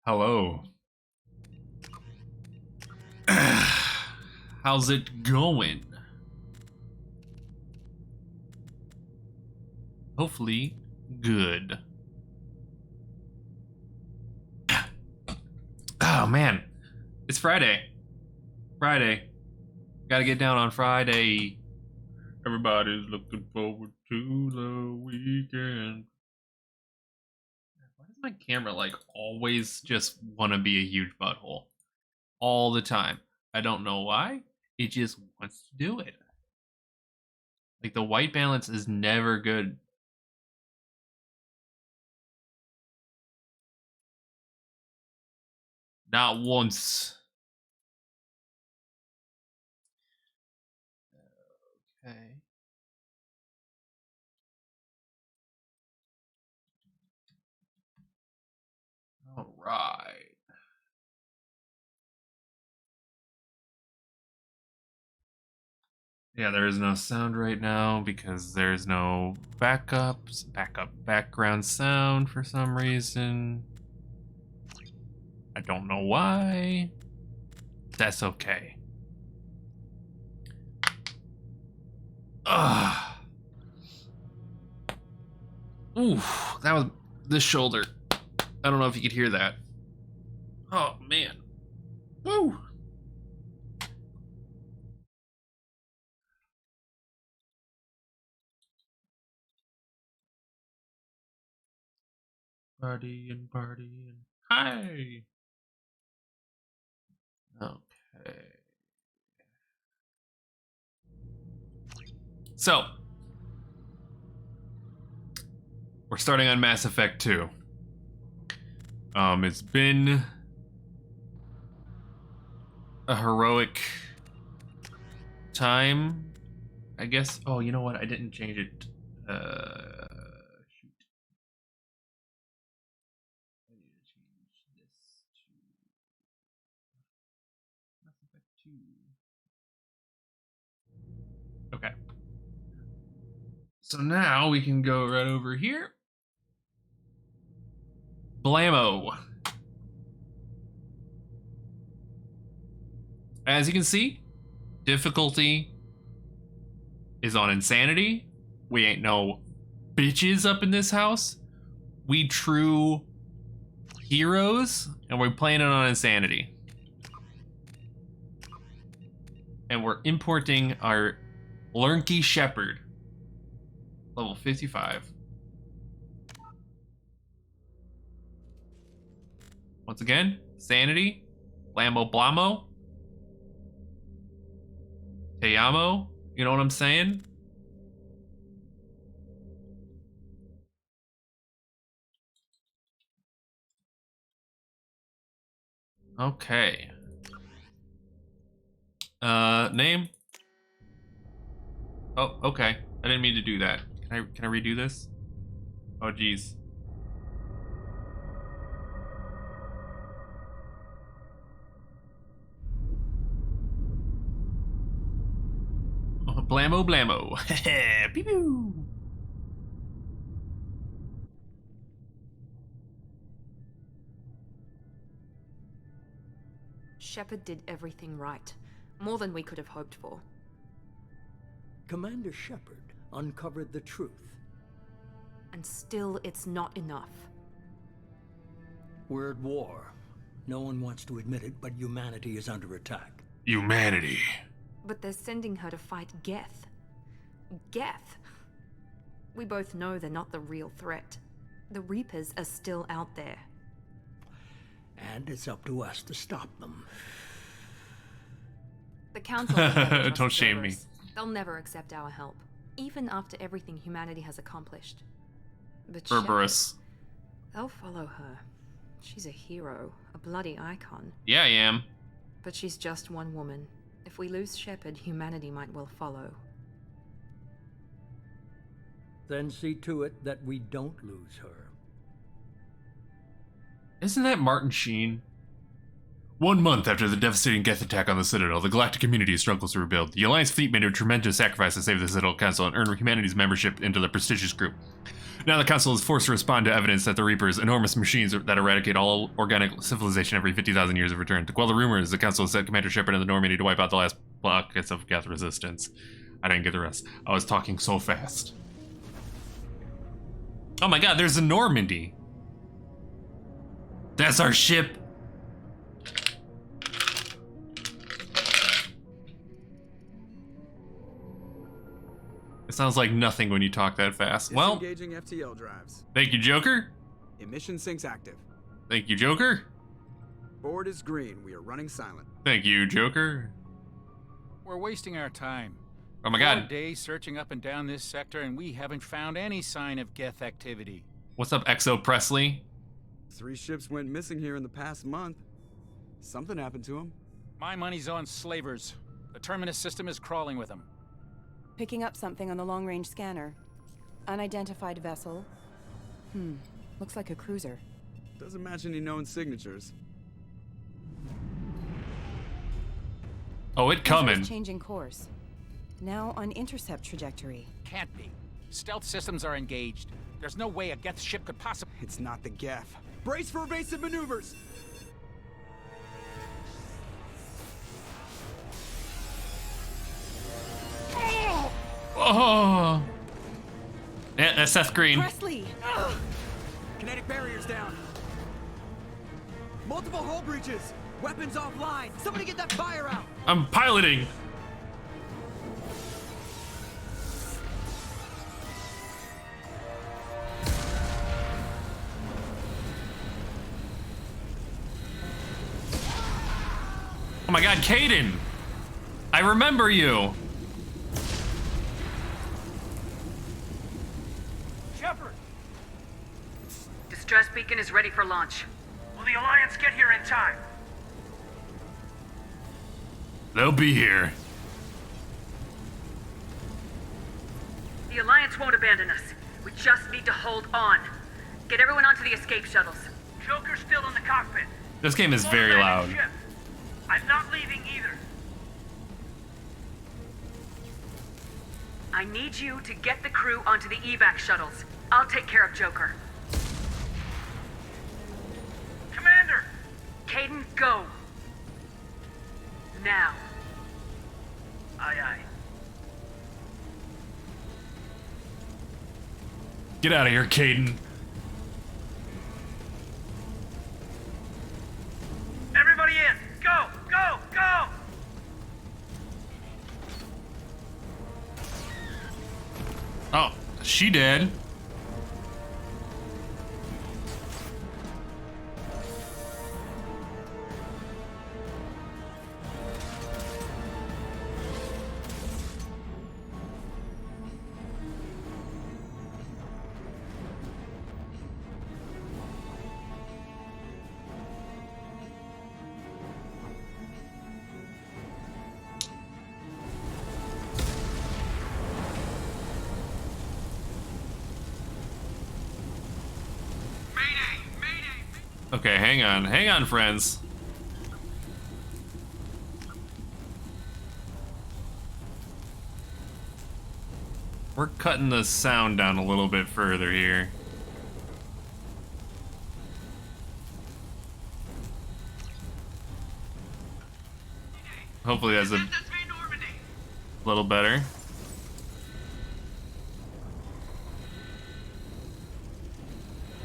Hello. How's it going? Hopefully, good. Oh man, it's Friday. Friday. Gotta get down on Friday. Everybody's looking forward to the weekend. Why does my camera like always just want to be a huge butthole? All the time. I don't know why. It just wants to do it. Like the white balance is never good. Not once. Okay. All right. Yeah, there is no sound right now because there's no background sound for some reason. I don't know why. That's okay. Ugh. Oof, that was this shoulder. I don't know if you could hear that. Oh man. Woo. Partying. Hi. Okay. So, we're starting on Mass Effect 2. It's been a heroic time, I guess. Oh, you know what? I didn't change it. Shoot. I need to change this to Mass Effect 2. Okay. So now we can go right over here. Blammo. As you can see, difficulty is on insanity. We ain't no bitches up in this house. We true heroes, and we're playing it on insanity. And we're importing our Lurky Shepherd, level 55. Once again, sanity, Lambo Blamo, Te amo, you know what I'm saying? Okay. Name? Oh, okay. I didn't mean to do that. Can I redo this? Oh, geez. Blammo Blammo. Pew pew. Shepard did everything right. More than we could have hoped for. Commander Shepard uncovered the truth. And still, it's not enough. We're at war. No one wants to admit it, but humanity is under attack. Humanity. But they're sending her to fight Geth. Geth! We both know they're not the real threat. The Reapers are still out there. And it's up to us to stop them. The Council will never trust Don't shame me. Cerberus. They'll never accept our help, even after everything humanity has accomplished. But Cerberus. Shepard, they'll follow her. She's a hero, a bloody icon. Yeah, I am. But she's just one woman. If we lose Shepard, humanity might well follow. Then see to it that we don't lose her. Isn't that Martin Sheen? 1 month after the devastating Geth attack on the Citadel, the galactic community struggles to rebuild. The Alliance fleet made a tremendous sacrifice to save the Citadel Council and earn humanity's membership into the prestigious group. Now the Council is forced to respond to evidence that the Reapers, enormous machines that eradicate all organic civilization every 50,000 years, have returned. To quell the rumors, the Council has sent Commander Shepard and the Normandy to wipe out the last pockets of Geth resistance. I didn't get the rest. I was talking so fast. Oh my god, there's a Normandy. That's our ship. It sounds like nothing when you talk that fast. Well, Disengaging FTL drives. thank you, Joker. Emission sinks active. Thank you, Joker. Board is green. We are running silent. Thank you, Joker. We're wasting our time. Oh my 4 god. days searching up and down this sector, and we haven't found any sign of Geth activity. What's up, Exo Presley? 3 ships went missing here in the past month. Something happened to them. My money's on slavers. The Terminus system is crawling with them. Picking up something on the long-range scanner. Unidentified vessel. Looks like a cruiser. Doesn't match any known signatures. Oh, it coming. Changing course. Now on intercept trajectory. Can't be. Stealth systems are engaged. There's no way a Geth ship could possibly... It's not the Geth. Brace for evasive maneuvers! Oh. Yeah, that's Seth Green. Presley! Kinetic barriers down. Multiple hull breaches. Weapons offline. Somebody get that fire out. I'm piloting. Oh my god, Caden! I remember you! Shepard! Distress beacon is ready for launch. Will the Alliance get here in time? They'll be here. The Alliance won't abandon us. We just need to hold on. Get everyone onto the escape shuttles. Joker's still in the cockpit. This game is Won't very abandon loud. ship. I'm not leaving either. I need you to get the crew onto the evac shuttles. I'll take care of Joker. Commander! Caden, go! Now. Aye, aye. Get out of here, Caden. Everybody in! Go! Go! Go! Oh, she did. Okay, hang on, friends. We're cutting the sound down a little bit further here. Hopefully that's a little better.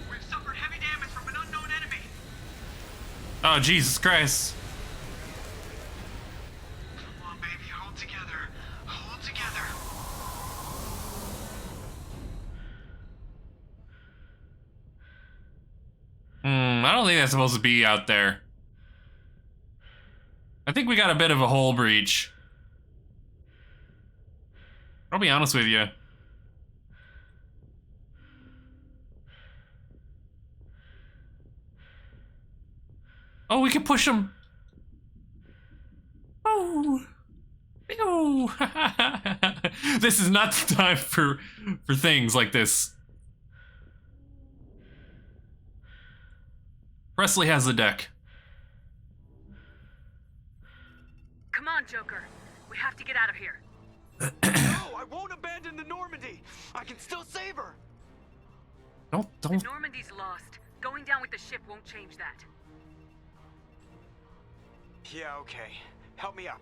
We've suffered heavy damage from an unknown enemy. Oh, Jesus Christ. Come on, baby, hold together. Hold together. I don't think that's supposed to be out there. I think we got a bit of a hull breach. I'll be honest with you. Oh, we can push them. Oh. Ew. This is not the time for things like this. Presley has the deck. Come on, Joker. We have to get out of here. No, I won't abandon the Normandy. I can still save her. The Don't. Normandy's lost. Going down with the ship won't change that. Yeah, okay. Help me up.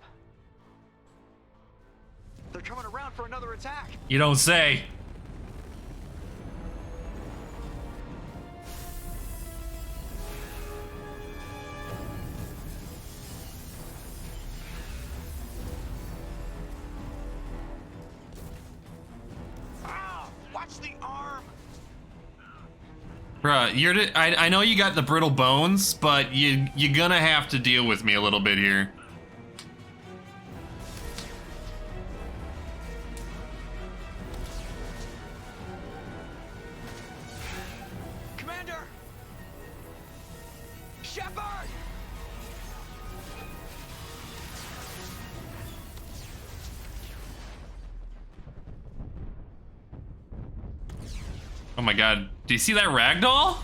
They're coming around for another attack. You don't say. Ah, watch the arm. Bruh, I know you got the brittle bones, but you're gonna have to deal with me a little bit here. Commander! Shepard! Oh my god. Do you see that ragdoll?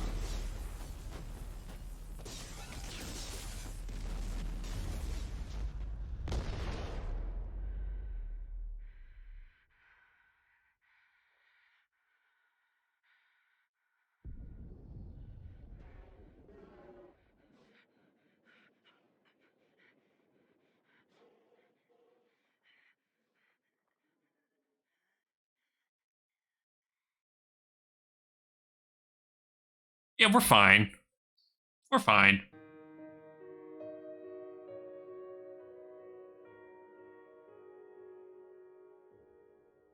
Yeah, we're fine. We're fine.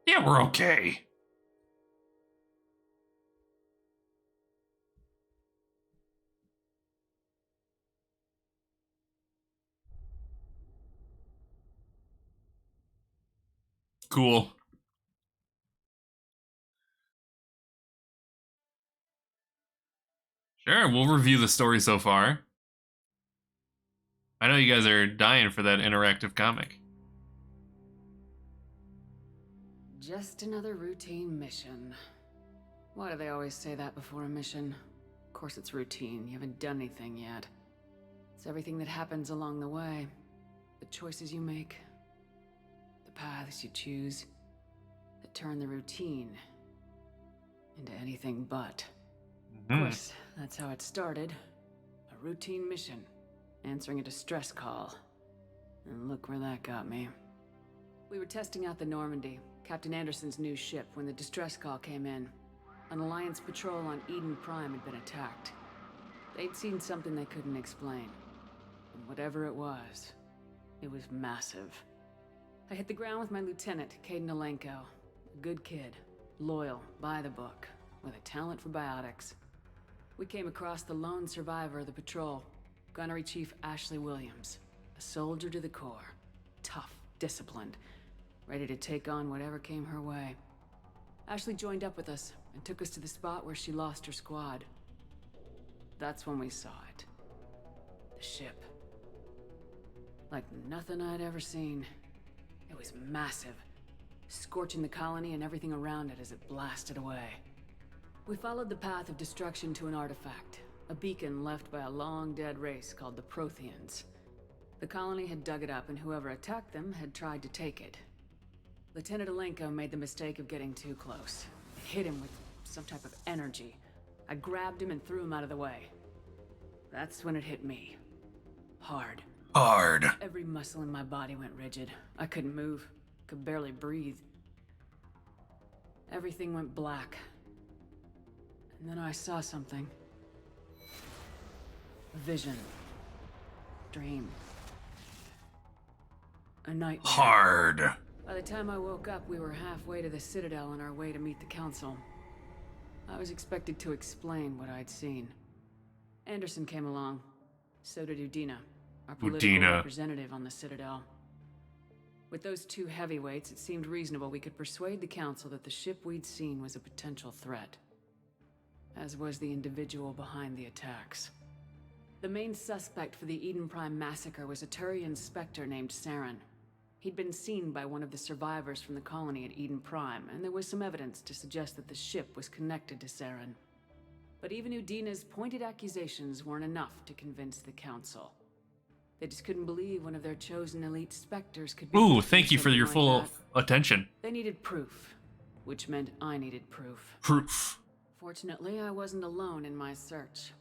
Yeah, we're okay. Cool. Sure, we'll review the story so far. I know you guys are dying for that interactive comic. Just another routine mission. Why do they always say that before a mission? Of course it's routine. You haven't done anything yet. It's everything that happens along the way. The choices you make. The paths you choose. That turn the routine into anything but. Of course, that's how it started. A routine mission. Answering a distress call. And look where that got me. We were testing out the Normandy, Captain Anderson's new ship, when the distress call came in. An Alliance patrol on Eden Prime had been attacked. They'd seen something they couldn't explain. And whatever it was massive. I hit the ground with my lieutenant, Kaidan Alenko. A good kid, loyal, by the book, with a talent for biotics. We came across the lone survivor of the patrol, Gunnery Chief Ashley Williams. A soldier to the core. Tough, disciplined, ready to take on whatever came her way. Ashley joined up with us and took us to the spot where she lost her squad. That's when we saw it. The ship. Like nothing I'd ever seen. It was massive, scorching the colony and everything around it as it blasted away. We followed the path of destruction to an artifact, a beacon left by a long-dead race called the Protheans. The colony had dug it up, and whoever attacked them had tried to take it. Lieutenant Alenko made the mistake of getting too close. It hit him with some type of energy. I grabbed him and threw him out of the way. That's when it hit me. Hard. Hard. Every muscle in my body went rigid. I couldn't move, could barely breathe. Everything went black. And then I saw something. A vision. Dream. A nightmare. Hard. By the time I woke up, we were halfway to the Citadel on our way to meet the Council. I was expected to explain what I'd seen. Anderson came along. So did Udina, our political representative on the Citadel. With those two heavyweights, it seemed reasonable we could persuade the Council that the ship we'd seen was a potential threat. As was the individual behind the attacks. The main suspect for the Eden Prime massacre was a Turian Spectre named Saren. He'd been seen by one of the survivors from the colony at Eden Prime, and there was some evidence to suggest that the ship was connected to Saren. But even Udina's pointed accusations weren't enough to convince the Council. They just couldn't believe one of their chosen elite Spectres could be... Ooh, thank you for your full attention. They needed proof, which meant I needed proof. Proof. Fortunately, I wasn't alone in my search.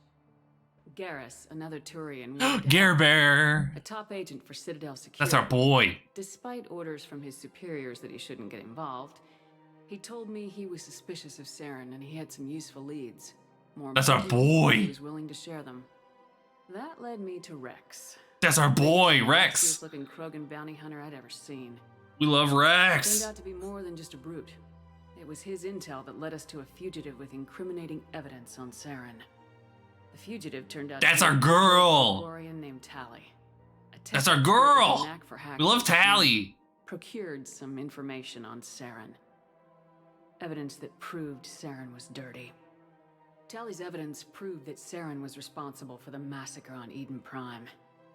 Garrus, another Turian, wanted to Gare help. Bear. A top agent for Citadel Security. That's our boy. Despite orders from his superiors that he shouldn't get involved, he told me he was suspicious of Saren and he had some useful leads. More That's our importantly, boy. he was willing to share them. That led me to Rex. That's our boy, Rex. Fiercest looking Krogan bounty hunter I'd ever seen. We love Turned Rex. out to be more than just a brute. It was his intel that led us to a fugitive with incriminating evidence on Saren. The fugitive turned out That's to be our a girl. Quarian named Tally. A That's our tech expert with a girl. knack for hacking We love who Tally. procured some information on Saren. Evidence that proved Saren was dirty. Tally's evidence proved that Saren was responsible for the massacre on Eden Prime,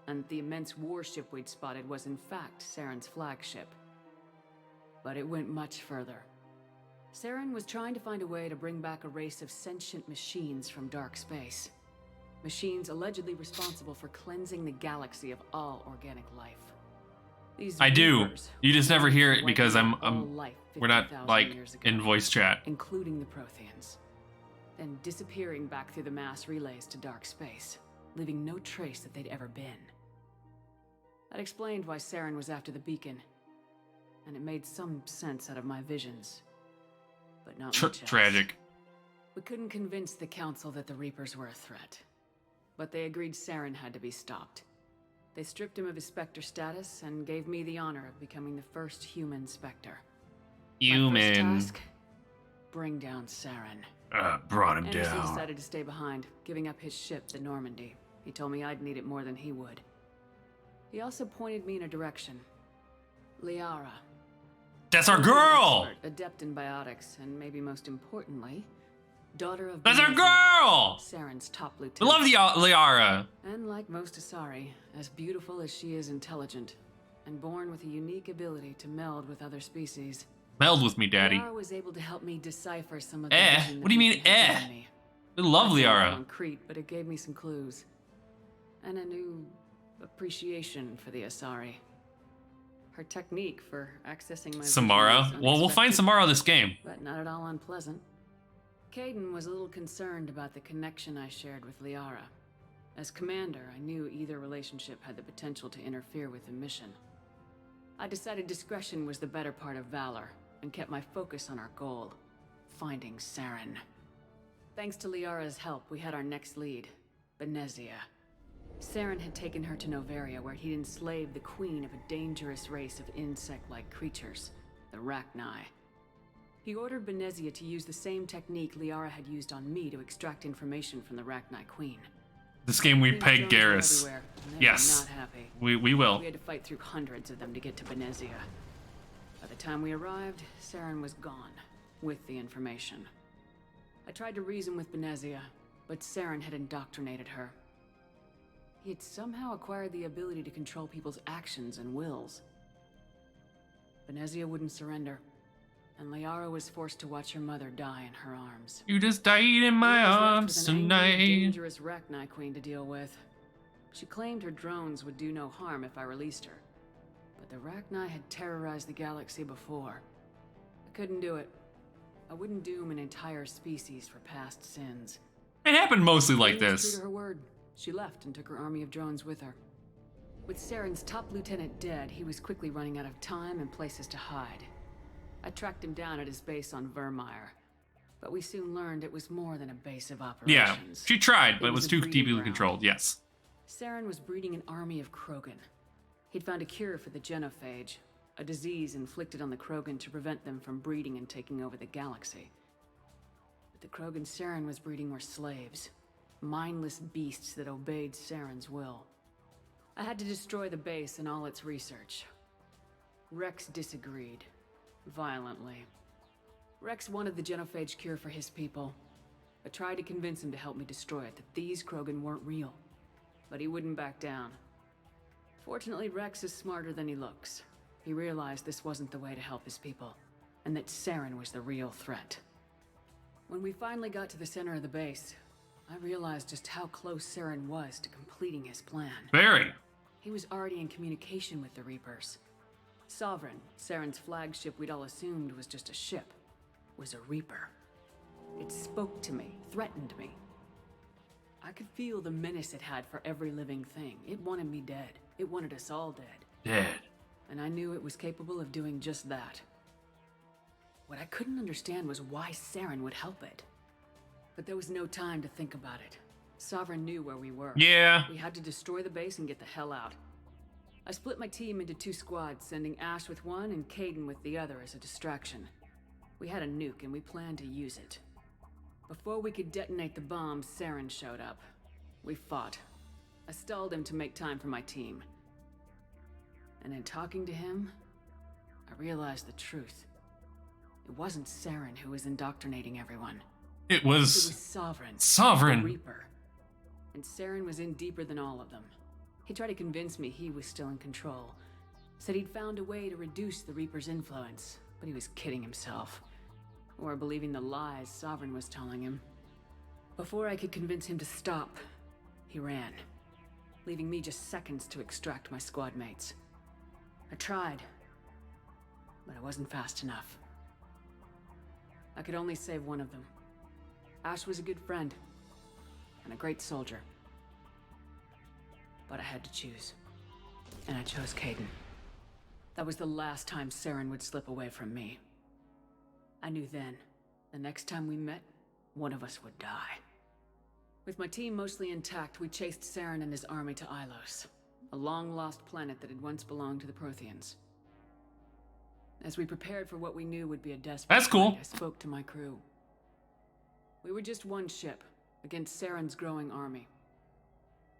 and the immense warship we'd spotted was in fact Saren's flagship. But it went much further. Saren was trying to find a way to bring back a race of sentient machines from dark space. Machines allegedly responsible for cleansing the galaxy of all organic life. These I do. Reapers You just never hear it wiped because out all life we're not 50,000 like years ago, in voice chat. including the Protheans, then disappearing back through the mass relays to dark space, leaving no trace that they'd ever been. That explained why Saren was after the beacon, and it made some sense out of my visions, but not much else. Tragic. We couldn't convince the Council that the Reapers were a threat, but they agreed Saren had to be stopped. They stripped him of his Spectre status and gave me the honor of becoming the first human Spectre. My first Human. task? Bring down Saren. Brought him Anderson down. decided to stay behind, giving up his ship, the Normandy. He told me I'd need it more than he would. He also pointed me in a direction. Liara. That's our An girl. expert, adept in biotics, and maybe most importantly, daughter of That's our Benezia, girl. Saren's top We lieutenant. love the Liara. And like most Asari, as beautiful as she is intelligent, and born with a unique ability to meld with other species. Meld with me, daddy. Liara was able to help me decipher some of the Eh? vision What do you mean, that had eh? given me. We love Nothing Liara. concrete, but it gave me some clues. And a new appreciation for the Asari. Her technique for accessing my Samara. vision was Well, we'll find unexpected, Samara this game. but not at all unpleasant. Caden was a little concerned about the connection I shared with Liara. As commander, I knew either relationship had the potential to interfere with the mission. I decided discretion was the better part of valor, and kept my focus on our goal, finding Saren. Thanks to Liara's help, we had our next lead, Benezia. Saren had taken her to Noveria, where he'd enslaved the queen of a dangerous race of insect-like creatures, the Rachni. He ordered Benezia to use the same technique Liara had used on me to extract information from the Rachni queen. This game we Queen peg drones were Garrus. everywhere, and they Yes. were not happy. We will. We had to fight through hundreds of them to get to Benezia. By the time we arrived, Saren was gone, with the information. I tried to reason with Benezia, but Saren had indoctrinated her. He had somehow acquired the ability to control people's actions and wills. Benezia wouldn't surrender, and Liara was forced to watch her mother die in her arms. You just died in my Liara was left arms with an angry, tonight. dangerous Rachni queen to deal with. She claimed her drones would do no harm if I released her. But the Rachni had terrorized the galaxy before. I couldn't do it. I wouldn't doom an entire species for past sins. It happened mostly like Queen was this. true to her word. She left and took her army of drones with her. With Saren's top lieutenant dead, he was quickly running out of time and places to hide. I tracked him down at his base on Vermeer, but we soon learned it was more than a base of Yeah, operations. she tried, but it was a too breeding deeply ground. controlled. Yes. Saren was breeding an army of Krogan. He'd found a cure for the genophage, a disease inflicted on the Krogan to prevent them from breeding and taking over the galaxy. But the Krogan Saren was breeding were slaves, mindless beasts that obeyed Saren's will. I had to destroy the base and all its research. Rex disagreed, violently. Rex wanted the genophage cure for his people. I tried to convince him to help me destroy it, that these Krogan weren't real. But he wouldn't back down. Fortunately, Rex is smarter than he looks. He realized this wasn't the way to help his people, and that Saren was the real threat. When we finally got to the center of the base, I realized just how close Saren was to completing his plan. Very. He was already in communication with the Reapers. Sovereign, Saren's flagship we'd all assumed was just a ship, was a Reaper. It spoke to me, threatened me. I could feel the menace it had for every living thing. It wanted me dead. It wanted us all dead. Dead. And I knew it was capable of doing just that. What I couldn't understand was why Saren would help it. But there was no time to think about it. Sovereign knew where we were. Yeah. We had to destroy the base and get the hell out. I split my team into 2 squads, sending Ash with one and Caden with the other as a distraction. We had a nuke and we planned to use it. Before we could detonate the bomb, Saren showed up. We fought. I stalled him to make time for my team. And in talking to him, I realized the truth. It wasn't Saren who was indoctrinating everyone. It It was was Sovereign. Sovereign. The Reaper. And Saren was in deeper than all of them. He tried to convince me he was still in control. Said he'd found a way to reduce the Reaper's influence, but he was kidding himself. Or believing the lies Sovereign was telling him. Before I could convince him to stop, he ran, leaving me just seconds to extract my squad mates. I tried, but I wasn't fast enough. I could only save one of them. Ash was a good friend, and a great soldier. But I had to choose. And I chose Caden. That was the last time Saren would slip away from me. I knew then, the next time we met, one of us would die. With my team mostly intact, we chased Saren and his army to Ilos, a long-lost planet that had once belonged to the Protheans. As we prepared for what we knew would be a desperate That's cool. fight, I spoke to my crew. We were just one ship, against Saren's growing army.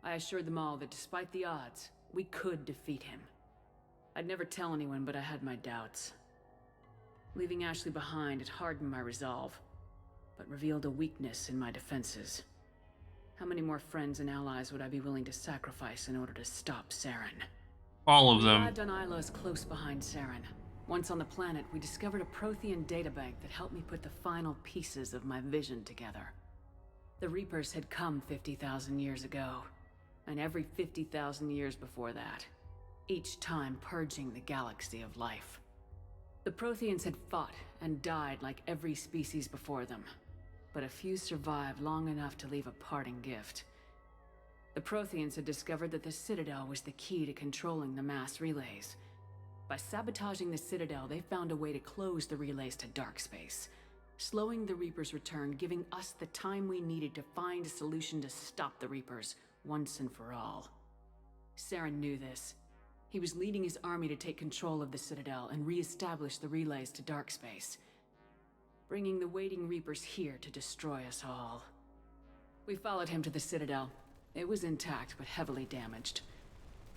I assured them all that despite the odds, we could defeat him. I'd never tell anyone, but I had my doubts. Leaving Ashley behind, it hardened my resolve, but revealed a weakness in my defenses. How many more friends and allies would I be willing to sacrifice in order to stop Saren? All of We them. arrived on Ilos close behind Saren. Once on the planet, we discovered a Prothean databank that helped me put the final pieces of my vision together. The Reapers had come 50,000 years ago, and every 50,000 years before that, each time purging the galaxy of life. The Protheans had fought and died like every species before them, but a few survived long enough to leave a parting gift. The Protheans had discovered that the Citadel was the key to controlling the mass relays. By sabotaging the Citadel, they found a way to close the relays to dark space, slowing the Reapers' return, giving us the time we needed to find a solution to stop the Reapers once and for all. Saren knew this. He was leading his army to take control of the Citadel and re-establish the relays to dark space, bringing the waiting Reapers here to destroy us all. We followed him to the Citadel. It was intact, but heavily damaged.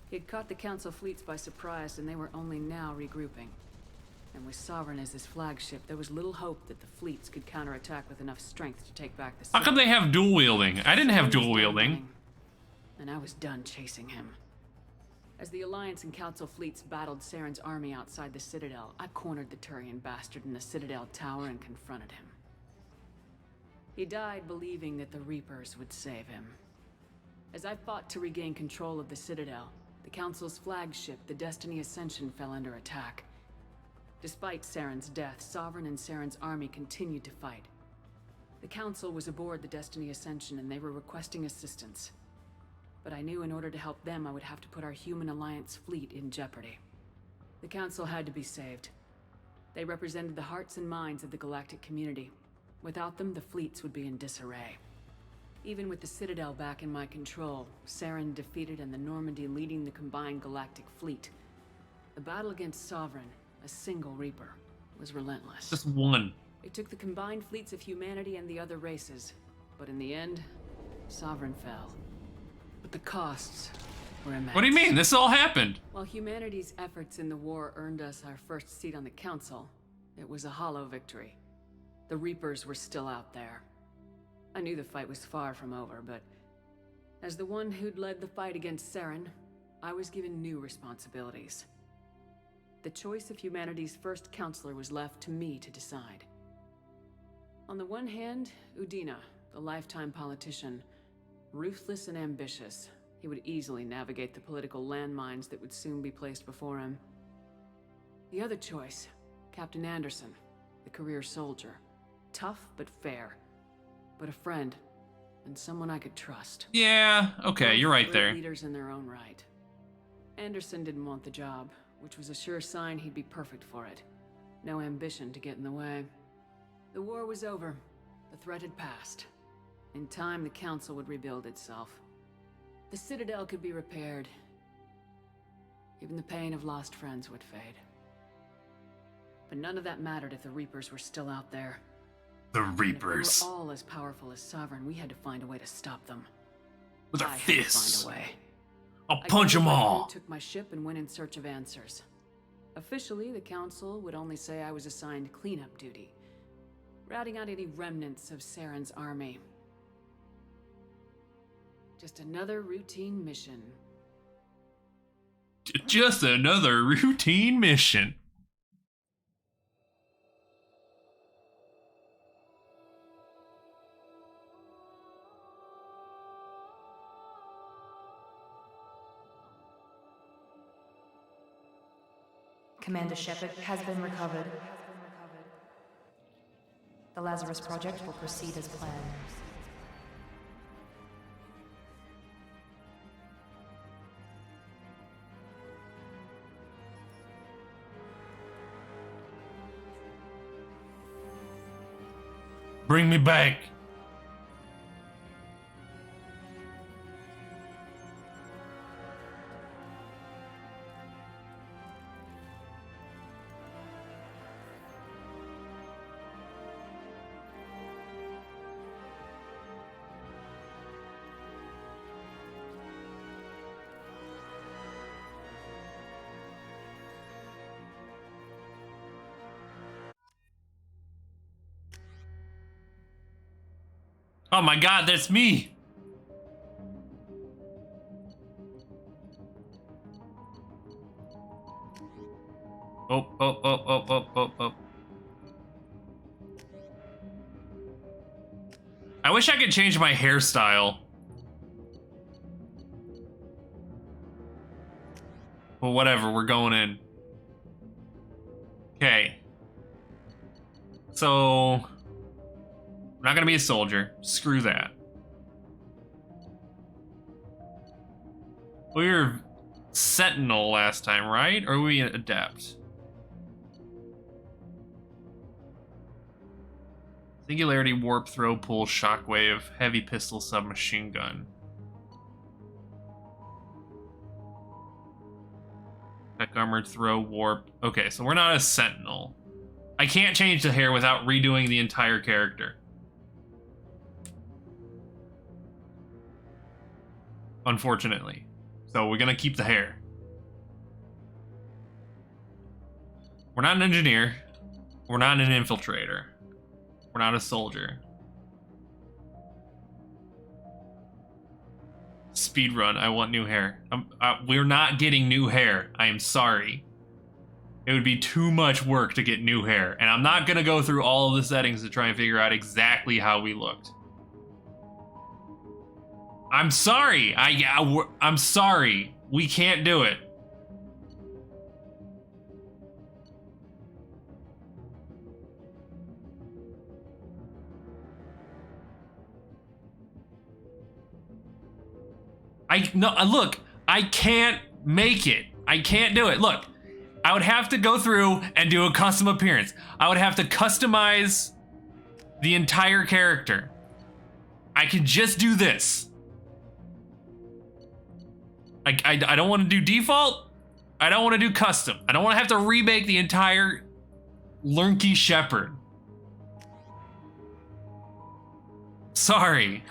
He had caught the Council fleets by surprise, and they were only now regrouping. And with Sovereign as his flagship, there was little hope that the fleets could counterattack with enough strength to take back the How Citadel. come they have dual wielding? I didn't have Saren was dual done wielding. running, and I was done chasing him. As the Alliance and Council fleets battled Saren's army outside the Citadel, I cornered the Turian bastard in the Citadel tower and confronted him. He died believing that the Reapers would save him. As I fought to regain control of the Citadel, the Council's flagship, the Destiny Ascension, fell under attack. Despite Saren's death, Sovereign and Saren's army continued to fight. The Council was aboard the Destiny Ascension and they were requesting assistance. But I knew in order to help them, I would have to put our human Alliance fleet in jeopardy. The Council had to be saved. They represented the hearts and minds of the galactic community. Without them, the fleets would be in disarray. Even with the Citadel back in my control, Saren defeated and the Normandy leading the combined galactic fleet. The battle against Sovereign, a single Reaper, was relentless. Just one. It took the combined fleets of humanity and the other races, but in the end, Sovereign fell. But the costs were immense. What do you mean? This all happened. While humanity's efforts in the war earned us our first seat on the Council, it was a hollow victory. The Reapers were still out there. I knew the fight was far from over, but as the one who'd led the fight against Saren, I was given new responsibilities. The choice of humanity's first counselor was left to me to decide. On the one hand, Udina, the lifetime politician, ruthless and ambitious, he would easily navigate the political landmines that would soon be placed before him. The other choice, Captain Anderson, the career soldier, tough but fair, but a friend, and someone I could trust. Yeah, okay, Both you're right great there. Leaders in their own right. Anderson didn't want the job, which was a sure sign he'd be perfect for it. No ambition to get in the way. The war was over. The threat had passed. In time, the Council would rebuild itself. The Citadel could be repaired. Even the pain of lost friends would fade. But none of that mattered if the Reapers were still out there. The And if they Reapers. were all as powerful as Sovereign, we had to find a way to stop them. With our I had to fists. find a way. I'll I punch gathered them my crew, all. Took my ship and went in search of answers. Officially, the Council would only say I was assigned cleanup duty, routing out any remnants of Saren's army. Just another routine mission. Just another routine mission. Commander Shepard has been recovered. The Lazarus Project will proceed as planned. Bring me back. Oh my god, that's me! Oh. I wish I could change my hairstyle. But whatever, we're going in. Okay. So... I'm not gonna be a soldier. Screw that. We were Sentinel last time, right? Or were we an Adept? Singularity, warp, throw, pull, shockwave, heavy pistol, submachine gun. Tech armored, throw, warp. Okay, so we're not a Sentinel. I can't change the hair without redoing the entire character. Unfortunately. So we're gonna keep the hair. We're not an engineer. We're not an infiltrator. We're not a soldier. Speedrun, I want new hair. We're not getting new hair. I am sorry. It would be too much work to get new hair. And I'm not gonna go through all of the settings to try and figure out exactly how we looked. I'm sorry. I'm sorry. We can't do it. Look, I can't make it. I can't do it. Look, I would have to go through and do a custom appearance. I would have to customize the entire character. I can just do this. I don't want to do default. I don't want to do custom. I don't want to have to remake the entire Lurky Shepard. Sorry.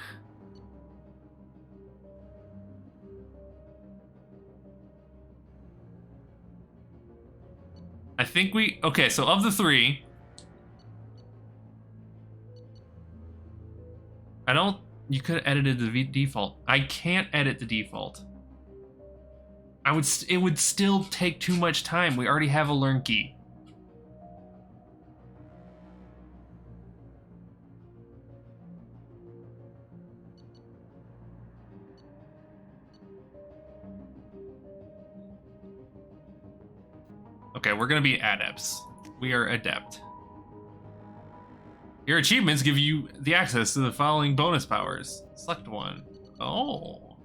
I think okay, so of the three, you could have edited the default. I can't edit the default. It would still take too much time. We already have a Lurky. Okay, we're gonna be adepts. We are adept. Your achievements give you the access to the following bonus powers. Select one. Oh.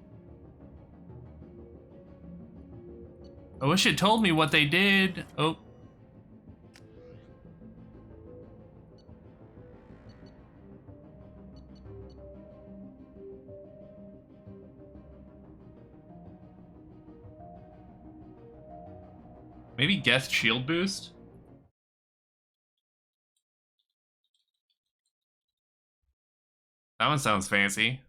I wish it told me what they did. Oh. Maybe Geth shield boost? That one sounds fancy.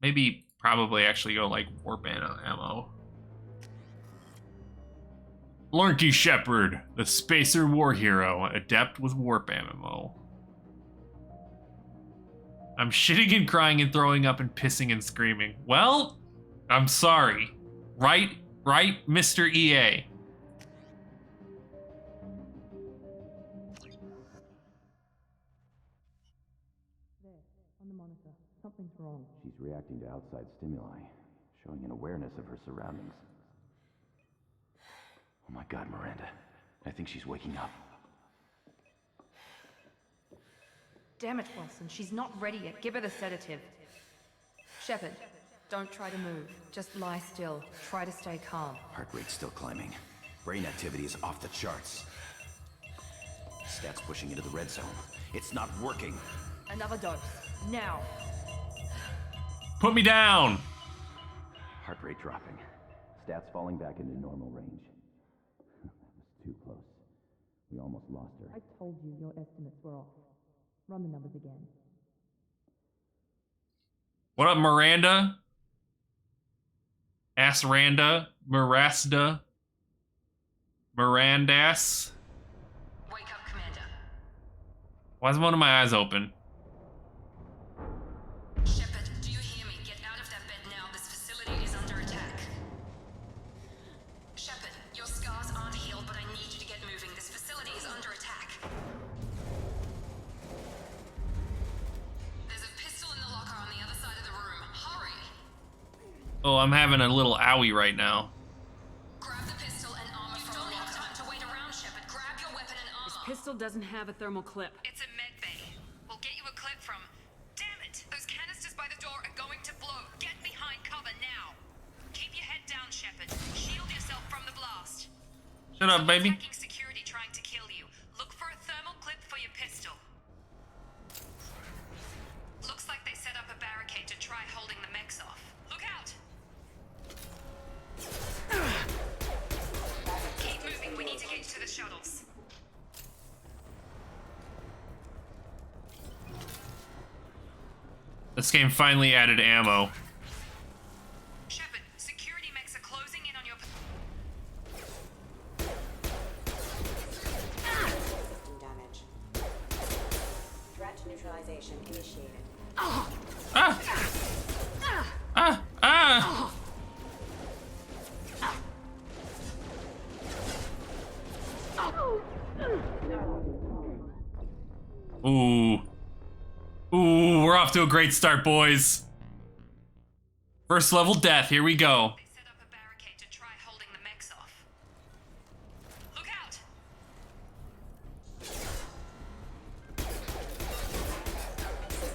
Maybe probably actually go like warp ammo. Lornky Shepard, the Spacer war hero, adept with warp ammo. I'm shitting and crying and throwing up and pissing and screaming. Well, I'm sorry. Right, Mr. EA. She's reacting to outside stimuli, showing an awareness of her surroundings. Oh my God, Miranda. I think she's waking up. Damn it, Wilson. She's not ready yet. Give her the sedative. Shepard, don't try to move. Just lie still. Try to stay calm. Heart rate's still climbing. Brain activity is off the charts. Stats pushing into the red zone. It's not working. Another dose. Now. Put me down! Heart rate dropping. Stats falling back into normal range. That was too close. We almost lost her. I told you your estimates were off. Run the numbers again. What up, Miranda? Asranda? Mirasta? Mirandas? Wake up, Commander. Why is one of my eyes open? Shepard, do you hear me? Get out of that bed now. This facility is under attack. Shepard, your scars aren't healed, but I need you to get moving. This facility is under attack. There's a pistol in the locker on the other side of the room. Hurry! Oh, I'm having a little owie right now. Grab the pistol and armor from the locker. Time to wait around, Shepard. Grab your weapon and armor. Pistol doesn't have a thermal clip. It's a med bay. We'll get you a clip from... Damn it! Those canisters by the door are going to blow. Get behind cover now. Keep your head down, Shepard. Shield yourself from the blast. Shut up, baby. Attacking security trying to kill you. Look for a thermal clip for your pistol. Looks like they set up a barricade to try holding the mechs off. Look out! Keep moving. We need to get to the shuttles. This game finally added ammo. Shepard, security mechs are closing in on your... System damage. Threat neutralization initiated. Ah! Ah! Ah! Ooh. Ooh, we're off to a great start, boys. First level death, here we go. They set up a barricade to try holding the mechs off. Look out!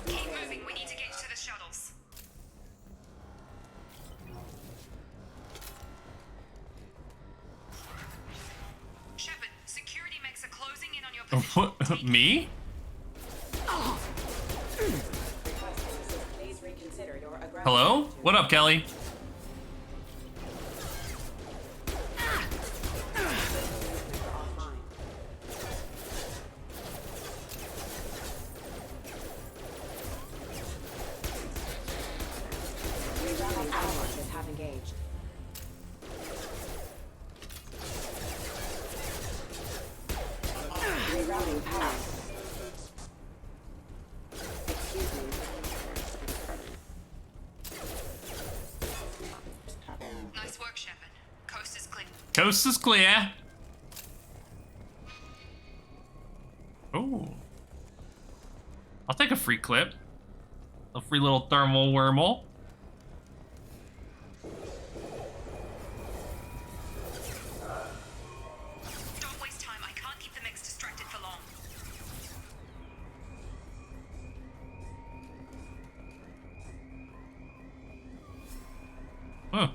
Keep moving, we need to get to the shuttles. Shepard, security mechs are closing in on your position. What? Me? Please reconsider your aggressive. Hello? What up, Kelly? Offline. Rerouting power lines have engaged. Rerouting power. Excuse me. Nice work, Shepard. Coast is clear. Coast is clear. I'll take a free clip. A free little thermal wormhole. Don't waste time. I can't keep the mix distracted for long. Huh.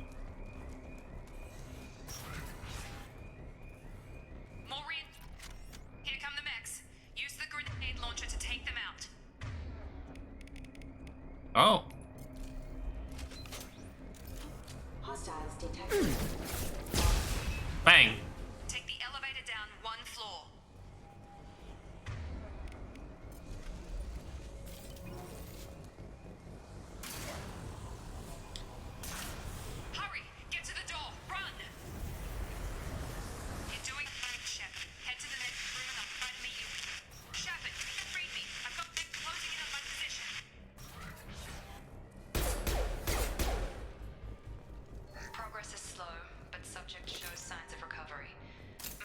Maureen, here come the mechs. Use the grenade launcher to take them out. Oh. Hostiles detected. Bang. Take the elevator down one floor. Hurry! Get to the door! Run! You're doing fine, Shepard. Head to the next room and I'll try to meet you. Shepard, read me. I've got them closing in on my position. Progress is slow, but subject shows signs of recovery.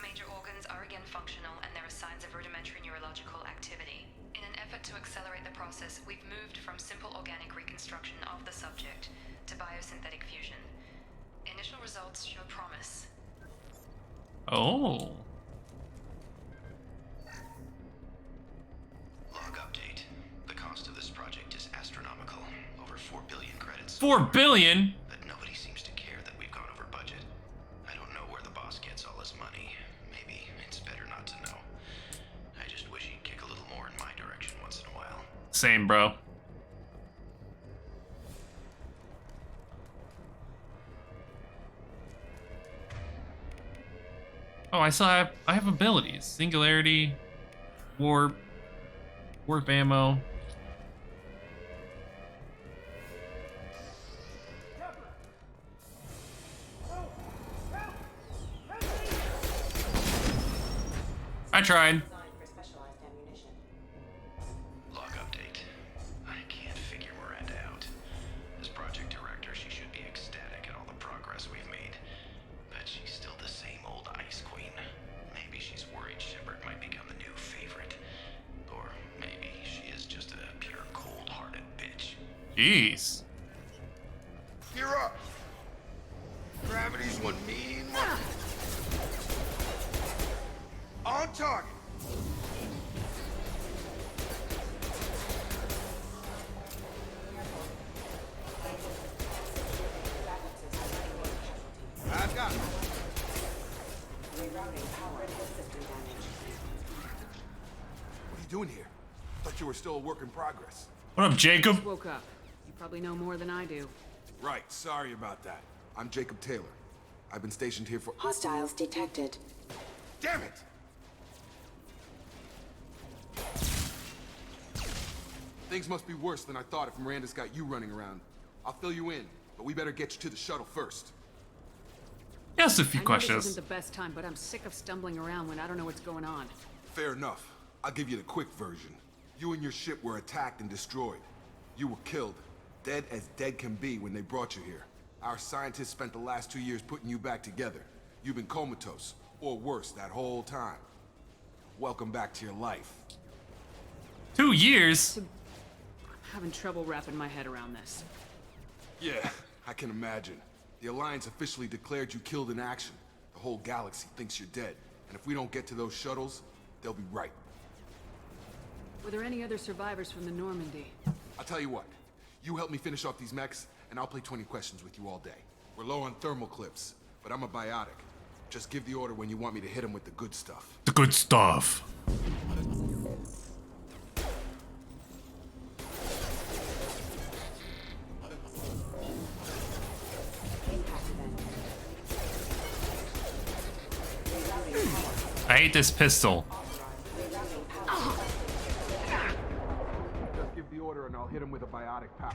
Major organs are again functional, and there are signs of rudimentary neurological activity. In an effort to accelerate the process, we've moved from simple organic reconstruction of the subject to biosynthetic fusion. Initial results show promise. Oh. Log update. The cost of this project is astronomical. Over 4 billion credits. 4 billion? But nobody seems to care that we've gone over budget. I don't know where the boss gets all his money. Maybe it's better not to know. I just wish he'd kick a little more in my direction once in a while. Same, bro. Oh, I have abilities. Singularity, warp ammo. I tried. Designed for specialized ammunition. Log update. I can't figure Miranda out. As project director, she should be ecstatic at all the progress we've made. But she's still the same old Ice Queen. Maybe she's worried Shepard might become the new favorite. Or maybe she is just a pure cold-hearted bitch. Jeez. You're up. Gravity's one mean one. On target. I've got it. Rerouting power system damage. What are you doing here? Thought you were still a work in progress. What up, Jacob? Just woke up. You probably know more than I do. Right, sorry about that. I'm Jacob Taylor. I've been stationed here for— Hostiles detected. Damn it! Things must be worse than I thought if Miranda's got you running around. I'll fill you in, but we better get you to the shuttle first. Yes, a few I know questions. this isn't the best time, but I'm sick of stumbling around when I don't know what's going on. Fair enough. I'll give you the quick version. You and your ship were attacked and destroyed. You were killed. Dead as dead can be when they brought you here. Our scientists spent the last 2 years putting you back together. You've been comatose, or worse, that whole time. Welcome back to your life. 2 years? I'm having trouble wrapping my head around this. Yeah, I can imagine. The Alliance officially declared you killed in action. The whole galaxy thinks you're dead. And if we don't get to those shuttles, they'll be right. Were there any other survivors from the Normandy? I'll tell you what. You help me finish off these mechs, and I'll play 20 questions with you all day. We're low on thermal clips, but I'm a biotic. Just give the order when you want me to hit them with the good stuff. The good stuff. I hate this pistol. Just give the order and I'll hit him with a biotic power.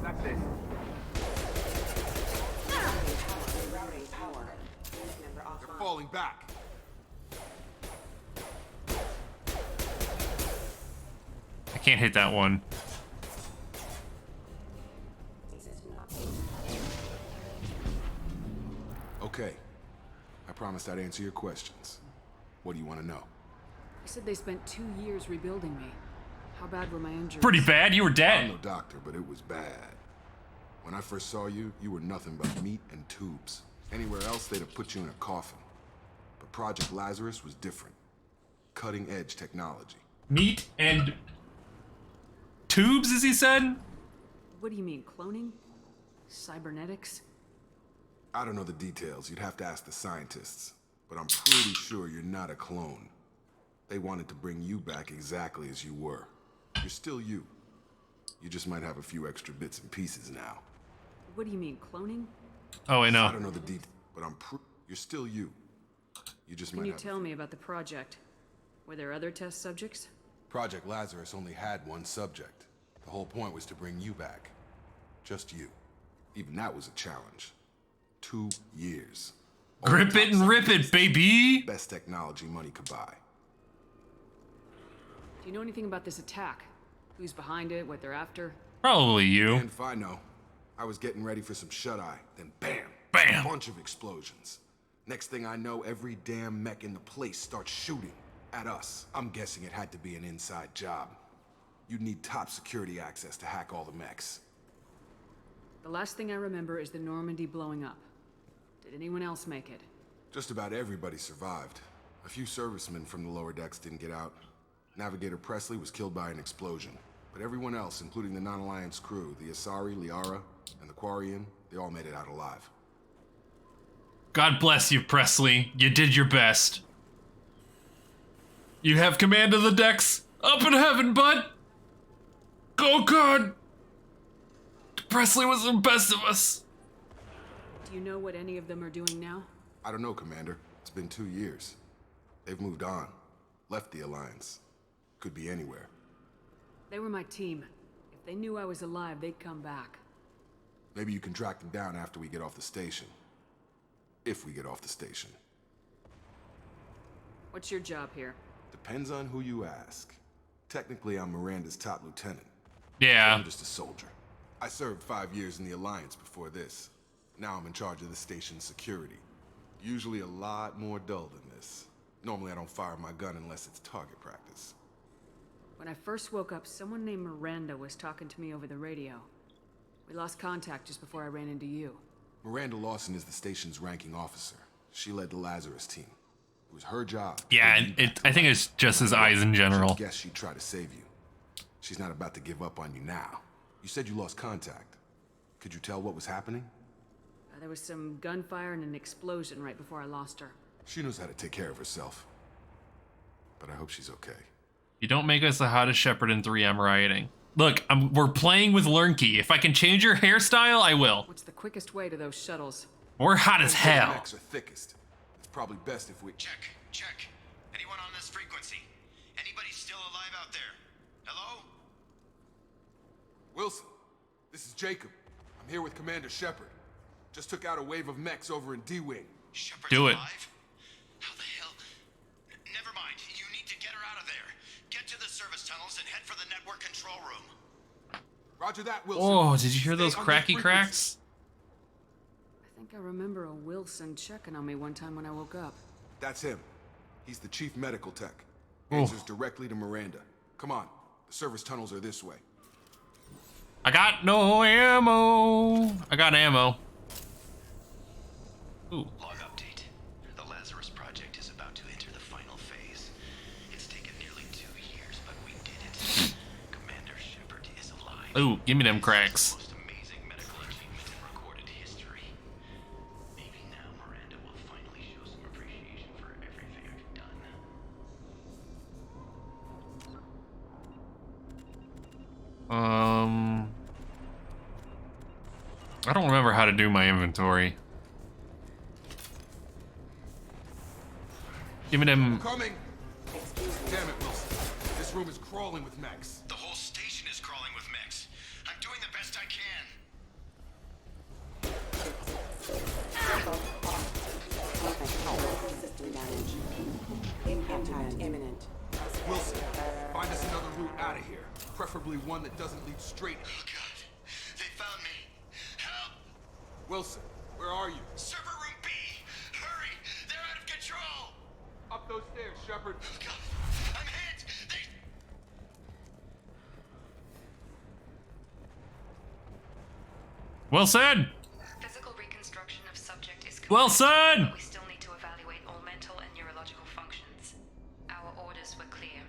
That's it. Rerouting power. Member They're offline. falling back. I can't hit that one. Okay. I promised I'd answer your questions. What do you want to know? You said they spent 2 years rebuilding me. How bad were my injuries? Pretty bad. You were I'm dead. no doctor, but it was bad. When I first saw you, you were nothing but meat and tubes. Anywhere else, they'd have put you in a coffin. But Project Lazarus was different. Cutting-edge technology. Meat and tubes, as he said? What do you mean, cloning? Cybernetics? I don't know the details. You'd have to ask the scientists. But I'm pretty sure you're not a clone. They wanted to bring you back exactly as you were. You're still you. You just might have a few extra bits and pieces now. What do you mean, cloning? Oh, I know. I don't know the details, but you're still you. You just Can might you have... tell me about the project? Were there other test subjects? Project Lazarus only had one subject. The whole point was to bring you back. Just you. Even that was a challenge. 2 years. Grip it and rip it, baby! Best technology money could buy. Do you know anything about this attack? Who's behind it, what they're after? Probably you. And if I know, I was getting ready for some shut-eye, then bam! Bam! A bunch of explosions. Next thing I know, every damn mech in the place starts shooting at us. I'm guessing it had to be an inside job. You'd need top security access to hack all the mechs. The last thing I remember is the Normandy blowing up. Did anyone else make it? Just about everybody survived. A few servicemen from the lower decks didn't get out. Navigator Presley was killed by an explosion. But everyone else, including the non-Alliance crew, the Asari, Liara, and the Quarian, they all made it out alive. God bless you, Presley. You did your best. You have command of the decks. Up in heaven, bud. Oh, God. Presley was the best of us. Do you know what any of them are doing now? I don't know, Commander. It's been 2 years. They've moved on. Left the Alliance. Could be anywhere. They were my team. If they knew I was alive, they'd come back. Maybe you can track them down after we get off the station. If we get off the station. What's your job here? Depends on who you ask. Technically, I'm Miranda's top lieutenant. Yeah. I'm just a soldier. I served 5 years in the Alliance before this. Now I'm in charge of the station's security. Usually a lot more dull than this. Normally I don't fire my gun unless it's target practice. When I first woke up, someone named Miranda was talking to me over the radio. We lost contact just before I ran into you. Miranda Lawson is the station's ranking officer. She led the Lazarus team. It was her job. Yeah, I think it's just his eyes in general. I guess she'd try to save you. She's not about to give up on you now. You said you lost contact. Could you tell what was happening? There was some gunfire and an explosion right before I lost her. She knows how to take care of herself. But I hope she's okay. You don't make us the hottest shepherd in 3M rioting. Look, we're playing with Lernke. If I can change your hairstyle, I will. What's the quickest way to those shuttles? We're hot as hell. The mechs are thickest. It's probably best if we... Check. Anyone on this frequency? Anybody still alive out there? Hello? Wilson, this is Jacob. I'm here with Commander Shepard. Just took out a wave of mechs over in D-Wing. Shepard's Do it. alive? How the hell? Never mind. You need to get her out of there. Get to the service tunnels and head for the network control room. Roger that, Wilson. Oh, did you hear those Stay on cracky frequency. cracks? I think I remember a Wilson checking on me one time when I woke up. That's him. He's the chief medical tech. Oh. Answers directly to Miranda. Come on. The service tunnels are this way. I got no ammo. I got ammo. Ooh. Log update. The Lazarus project is about to enter the final phase. It's taken nearly 2 years, but we did it. Commander Shepard is alive. Ooh, give me them cracks. Most amazing medical achievement in recorded history. Maybe now Miranda will finally show some appreciation for everything I've done. I don't remember how to do my inventory. Give me them. Coming! Damn it, Wilson. This room is crawling with mechs. The whole station is crawling with mechs. I'm doing the best I can. System damage. Impact imminent. Wilson, find us another route out of here. Preferably one that doesn't lead straight. Oh God, they found me. Help! Wilson, where are you? Server room B. Hurry! They're here, Shepard. I'm hit! Well said. Physical reconstruction of subject is complete, Well said. but we still need to evaluate all mental and neurological functions. Our orders were clear.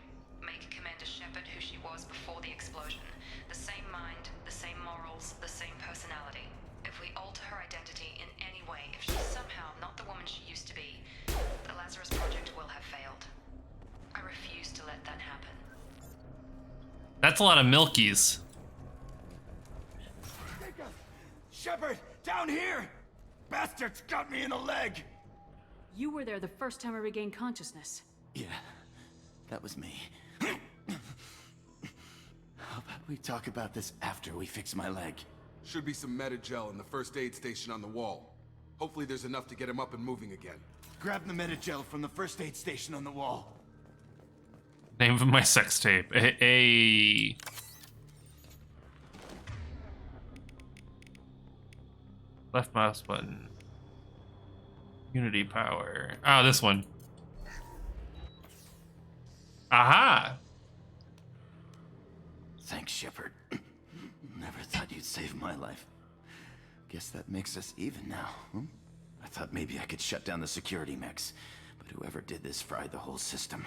Make Commander Shepard who she was before the explosion. The same mind, the same morals, the same personality. If we alter her identity in any way, if she's somehow not the woman she used to be, the Lazarus Project will have failed. I refuse to let that happen. That's a lot of milkies. Shepard, down here! Bastards got me in the leg! You were there the first time I regained consciousness. Yeah, that was me. How about we talk about this after we fix my leg? Should be some Metagel in the first aid station on the wall. Hopefully there's enough to get him up and moving again. Grab the Metagel from the first aid station on the wall. Name of my sex tape. A left mouse button. Unity power. Oh, this one. Aha! Thanks, Shepard. Never thought you'd save my life. Guess that makes us even now, hmm? I thought maybe I could shut down the security mechs, but whoever did this fried the whole system.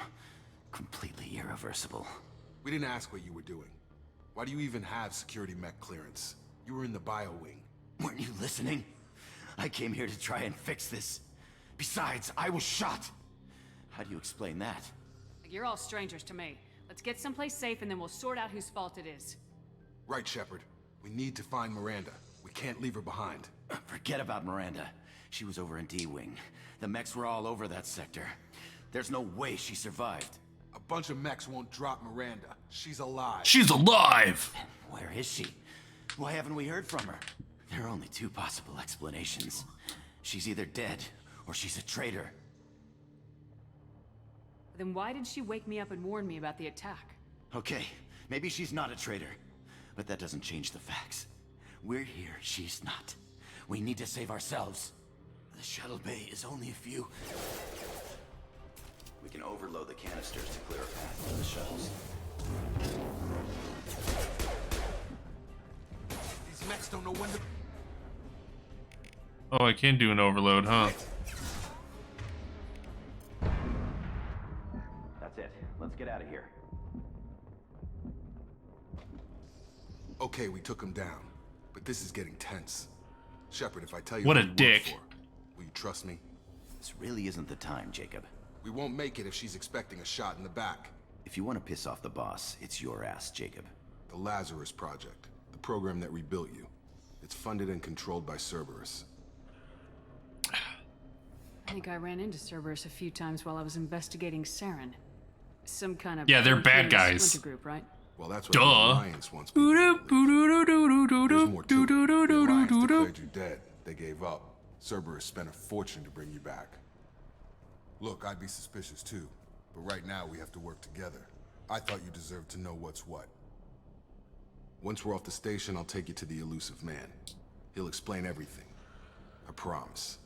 Completely irreversible. We didn't ask what you were doing. Why do you even have security mech clearance? You were in the bio wing. Weren't you listening? I came here to try and fix this. Besides, I was shot. How do you explain that? You're all strangers to me. Let's get someplace safe and then we'll sort out whose fault it is. Right, Shepard. We need to find Miranda. We can't leave her behind. Forget about Miranda. She was over in D-Wing. The mechs were all over that sector. There's no way she survived. A bunch of mechs won't drop Miranda. She's alive. She's alive! Where is she? Why haven't we heard from her? There are only two possible explanations. She's either dead, or she's a traitor. Then why did she wake me up and warn me about the attack? Okay, maybe she's not a traitor. But that doesn't change the facts. We're here, she's not. We need to save ourselves. The shuttle bay is only a few... We can overload the canisters to clear a path to the shuttles. These mechs don't know when to... Oh, I can do an overload, huh? That's it. Let's get out of here. Okay, we took him down. But this is getting tense. Shepard, if I tell you what who a you work dick. for, will you trust me? This really isn't the time, Jacob. We won't make it if she's expecting a shot in the back. If you want to piss off the boss, it's your ass, Jacob. The Lazarus Project, the program that rebuilt you. It's funded and controlled by Cerberus. I think I ran into Cerberus a few times while I was investigating Saren. Some kind of... Yeah, they're bad guys. splinter group, right? Well, that's what Duh. the Alliance wants people to do. There's more to it. The Alliance declared you dead. They gave up. Cerberus spent a fortune to bring you back. Look, I'd be suspicious too, but right now we have to work together. I thought you deserved to know what's what. Once we're off the station, I'll take you to the elusive man. He'll explain everything. I promise.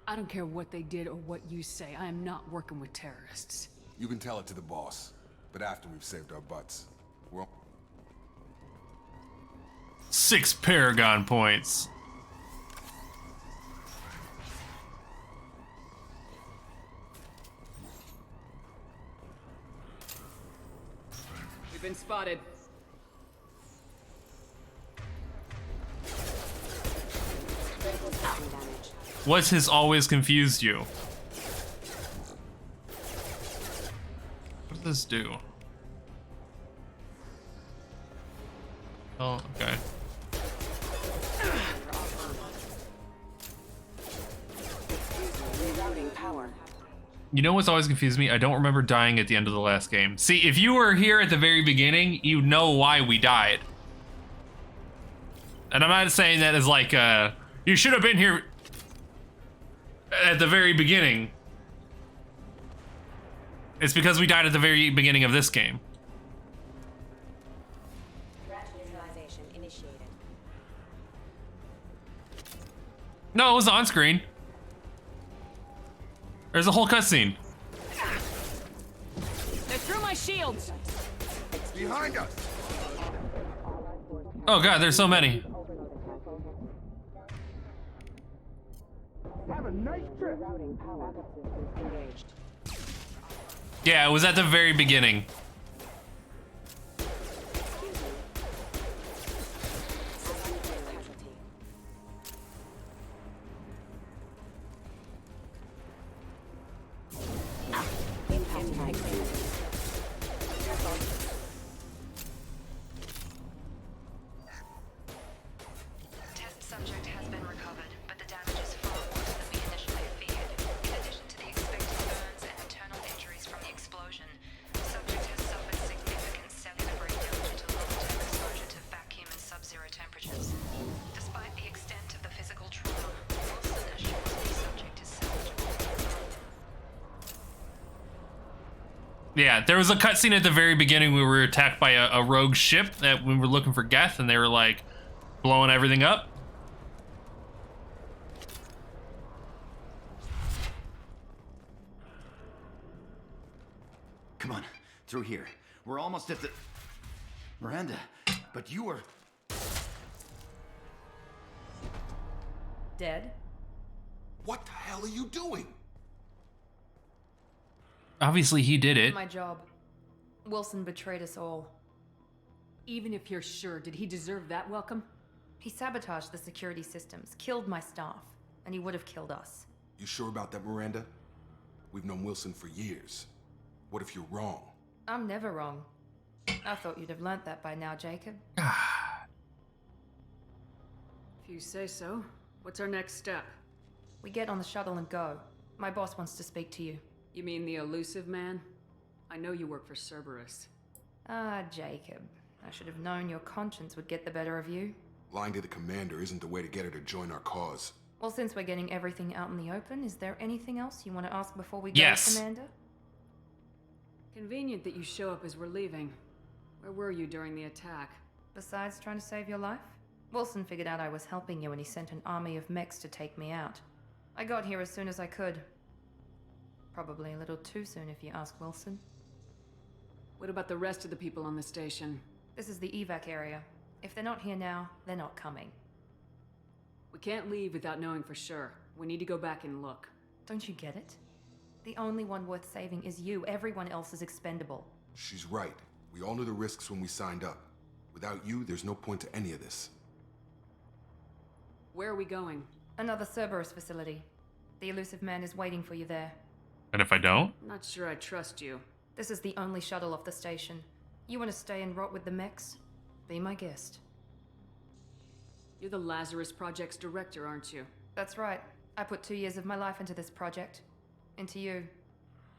I don't care what they did or what you say. I am not working with terrorists. You can tell it to the boss, but after we've saved our butts. We're 6 Paragon points. We've been spotted. What has always confused you? What does this do? Oh, okay. Rerouting power. You know what's always confused me? I don't remember dying at the end of the last game. See, if you were here at the very beginning, you know why we died. And I'm not saying that as like, you should have been here at the very beginning. It's because we died at the very beginning of this game. Neutralization initiated. No, it was on screen. There's a whole cutscene. They threw my shields. Behind us! Oh god, there's so many. Have a nice trip. Yeah, it was at the very beginning. Test subject has been recovered, but the damage is far worse than we initially feared. In addition to the expected burns and internal injuries from the explosion, subject has suffered significant cellular breakdown due to long-term exposure to vacuum and sub-zero temperatures. Despite the extent of the physical trauma, Wilson assures the subject is salvageable. Yeah, there was a cutscene at the very beginning. We were attacked by a rogue ship that we were looking for Geth, and they were like blowing everything up. Come on, through here. We're almost at the... Miranda, but you were... Dead? What the hell are you doing? Obviously, he did it. My job. Wilson betrayed us all. Even if you're sure, did he deserve that welcome? He sabotaged the security systems, killed my staff, and he would have killed us. You sure about that, Miranda? We've known Wilson for years. What if you're wrong? I'm never wrong. I thought you'd have learnt that by now, Jacob. If you say so. What's our next step? We get on the shuttle and go. My boss wants to speak to you. You mean the elusive man? I know you work for Cerberus. Ah, Jacob. I should have known your conscience would get the better of you. Lying to the commander isn't the way to get her to join our cause. Well, since we're getting everything out in the open, is there anything else you want to ask before we go, Yes. Commander? Convenient that you show up as we're leaving. Where were you during the attack? Besides trying to save your life? Wilson figured out I was helping you and he sent an army of mechs to take me out. I got here as soon as I could. Probably a little too soon if you ask Wilson. What about the rest of the people on the station? This is the evac area. If they're not here now, they're not coming. We can't leave without knowing for sure. We need to go back and look. Don't you get it? The only one worth saving is you. Everyone else is expendable. She's right. We all knew the risks when we signed up. Without you, there's no point to any of this. Where are we going? Another Cerberus facility. The elusive man is waiting for you there. And if I don't? I'm not sure I trust you. This is the only shuttle off the station. You want to stay and rot with the mechs? Be my guest. You're the Lazarus Project's director, aren't you? That's right. I put 2 years of my life into this project. Into you.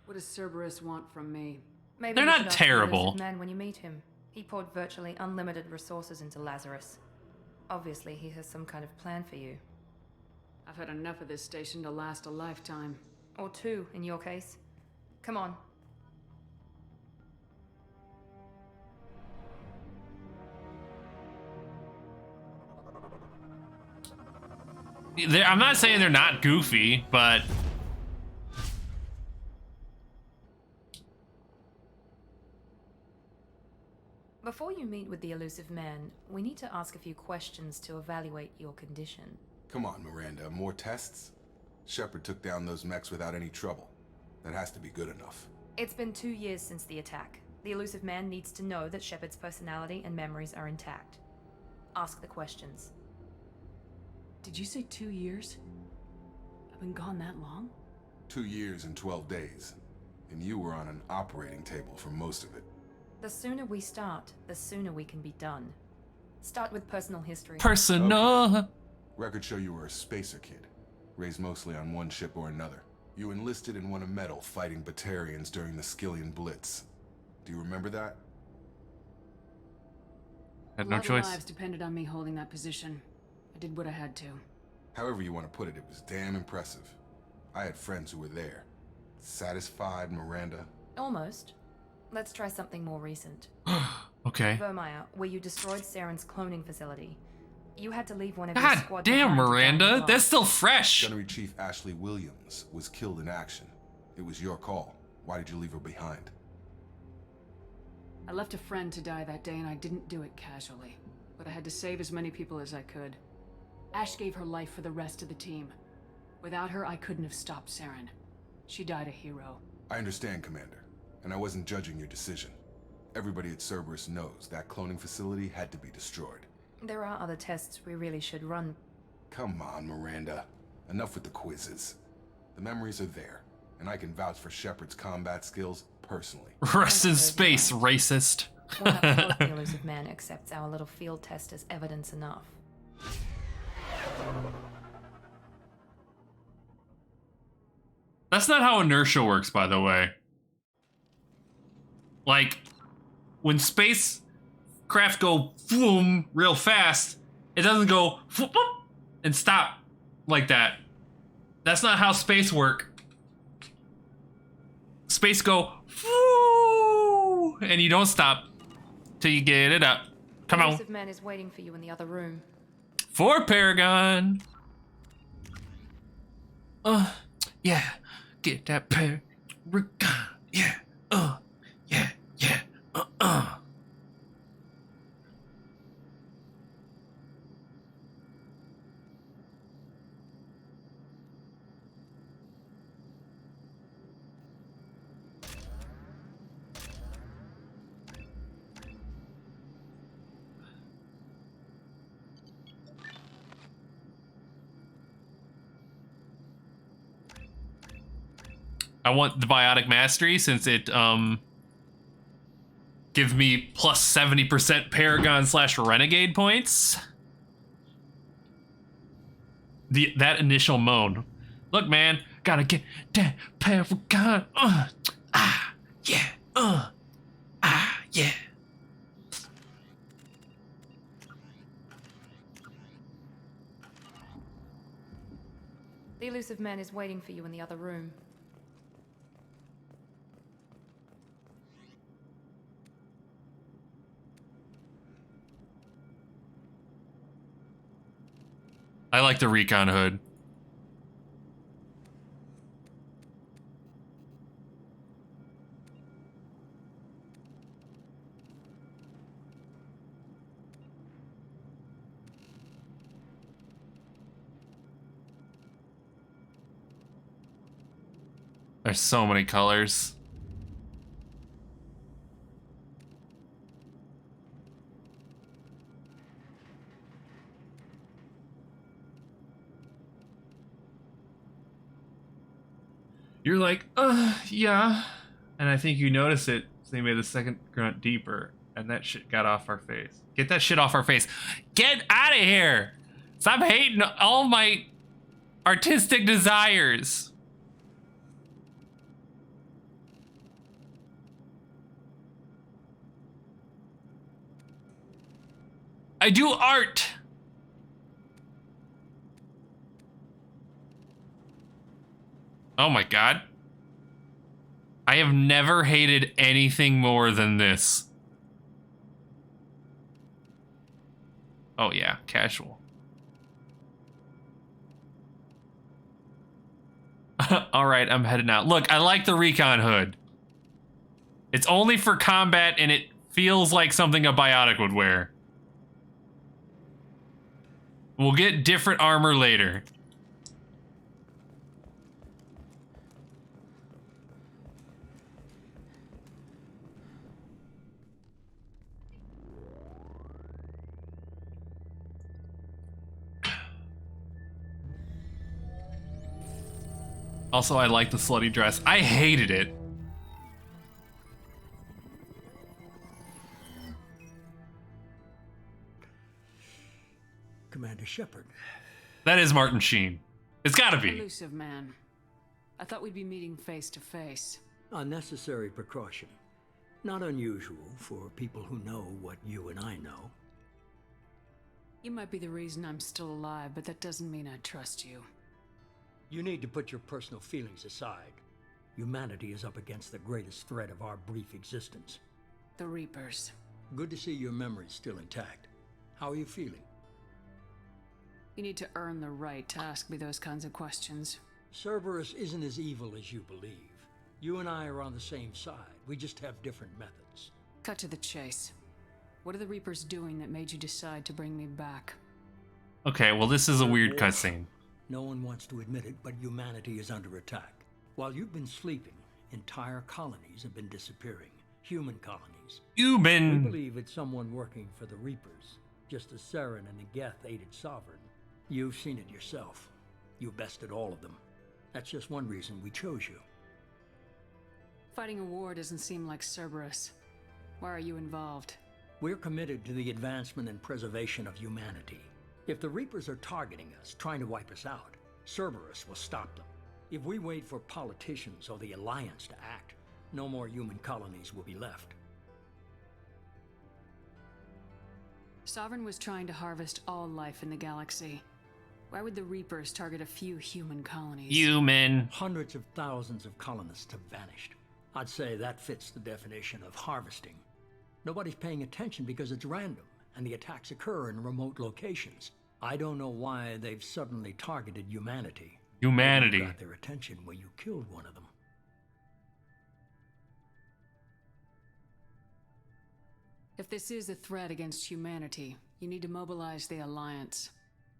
What does Cerberus want from me? Maybe They're you not should ask terrible. the elusive man when you meet him. He poured virtually unlimited resources into Lazarus. Obviously, he has some kind of plan for you. I've had enough of this station to last a lifetime. Or 2, in your case. Come on. I'm not saying they're not goofy, but... Before you meet with the elusive man, we need to ask a few questions to evaluate your condition. Come on, Miranda. More tests? Shepard took down those mechs without any trouble. That has to be good enough. It's been 2 years since the attack. The elusive man needs to know that Shepard's personality and memories are intact. Ask the questions. Did you say 2 years? I've been gone that long? 2 years and 12 days. And you were on an operating table for most of it. The sooner we start, the sooner we can be done. Start with personal history. Personal. Records show you were a spacer kid, raised mostly on one ship or another. You enlisted and won a medal fighting Batarians during the Skillian Blitz. Do you remember that? Had A no lot of choice. lives depended on me holding that position. I did what I had to. However you want to put it, it was damn impressive. I had friends who were there. Satisfied, Miranda? Almost. Let's try something more recent. Okay. Vermeer, where you destroyed Saren's cloning facility. You had to leave one of your God squad damn, behind to Miranda. guard the That's still fresh. Gunnery Chief Ashley Williams was killed in action. It was your call. Why did you leave her behind? I left a friend to die that day, and I didn't do it casually. But I had to save as many people as I could. Ash gave her life for the rest of the team. Without her, I couldn't have stopped Saren. She died a hero. I understand, Commander. And I wasn't judging your decision. Everybody at Cerberus knows that cloning facility had to be destroyed. There are other tests we really should run. Come on, Miranda. Enough with the quizzes. The memories are there, and I can vouch for Shepard's combat skills personally. Rest in space, racist. Perhaps the elusive man accepts our little field test as evidence enough. That's not how inertia works, by the way. Like, when spacecraft go boom real fast, it doesn't go whoop, whoop, and stop like that. That's not how space work. Space go whoo, and you don't stop till you get it up. Come the on. elusive man is waiting for you in the other room. For Paragon. Yeah. Get that Paragon. Yeah. Yeah. I want the Biotic Mastery since it gives me plus 70% Paragon / Renegade points. That initial moan. Look, man, gotta get that Paragon. Yeah. Yeah. The elusive man is waiting for you in the other room. I like the recon hood. There's so many colors. You're like, yeah. And I think you notice it. So they made the second grunt deeper, and that shit got off our face. Get that shit off our face. Get out of here! Stop hating all my artistic desires. I do art. Oh my god. I have never hated anything more than this. Oh yeah, casual. Alright, I'm heading out. Look, I like the recon hood. It's only for combat and it feels like something a Biotic would wear. We'll get different armor later. Also, I like the slutty dress. I hated it. Commander Shepard. That is Martin Sheen. It's gotta be. Elusive man. I thought we'd be meeting face to face. Unnecessary precaution. Not unusual for people who know what you and I know. You might be the reason I'm still alive, but that doesn't mean I trust you. You need to put your personal feelings aside. Humanity is up against the greatest threat of our brief existence. The Reapers. Good to see your memory's still intact. How are you feeling? You need to earn the right to ask me those kinds of questions. Cerberus isn't as evil as you believe. You and I are on the same side. We just have different methods. Cut to the chase. What are the Reapers doing that made you decide to bring me back? Okay, well this is a weird cutscene. No one wants to admit it, but humanity is under attack. While you've been sleeping, entire colonies have been disappearing. Human colonies. We believe it's someone working for the Reapers, just as Saren and the Geth aided Sovereign. You've seen it yourself. You bested all of them. That's just one reason we chose you. Fighting a war doesn't seem like Cerberus. Why are you involved? We're committed to the advancement and preservation of humanity. If the Reapers are targeting us, trying to wipe us out, Cerberus will stop them. If we wait for politicians or the Alliance to act, no more human colonies will be left. Sovereign was trying to harvest all life in the galaxy. Why would the Reapers target a few human colonies? Human. Hundreds of thousands of colonists have vanished. I'd say that fits the definition of harvesting. Nobody's paying attention because it's random, and the attacks occur in remote locations. I don't know why they've suddenly targeted humanity. Humanity. You got their attention when you killed one of them. If this is a threat against humanity, you need to mobilize the Alliance.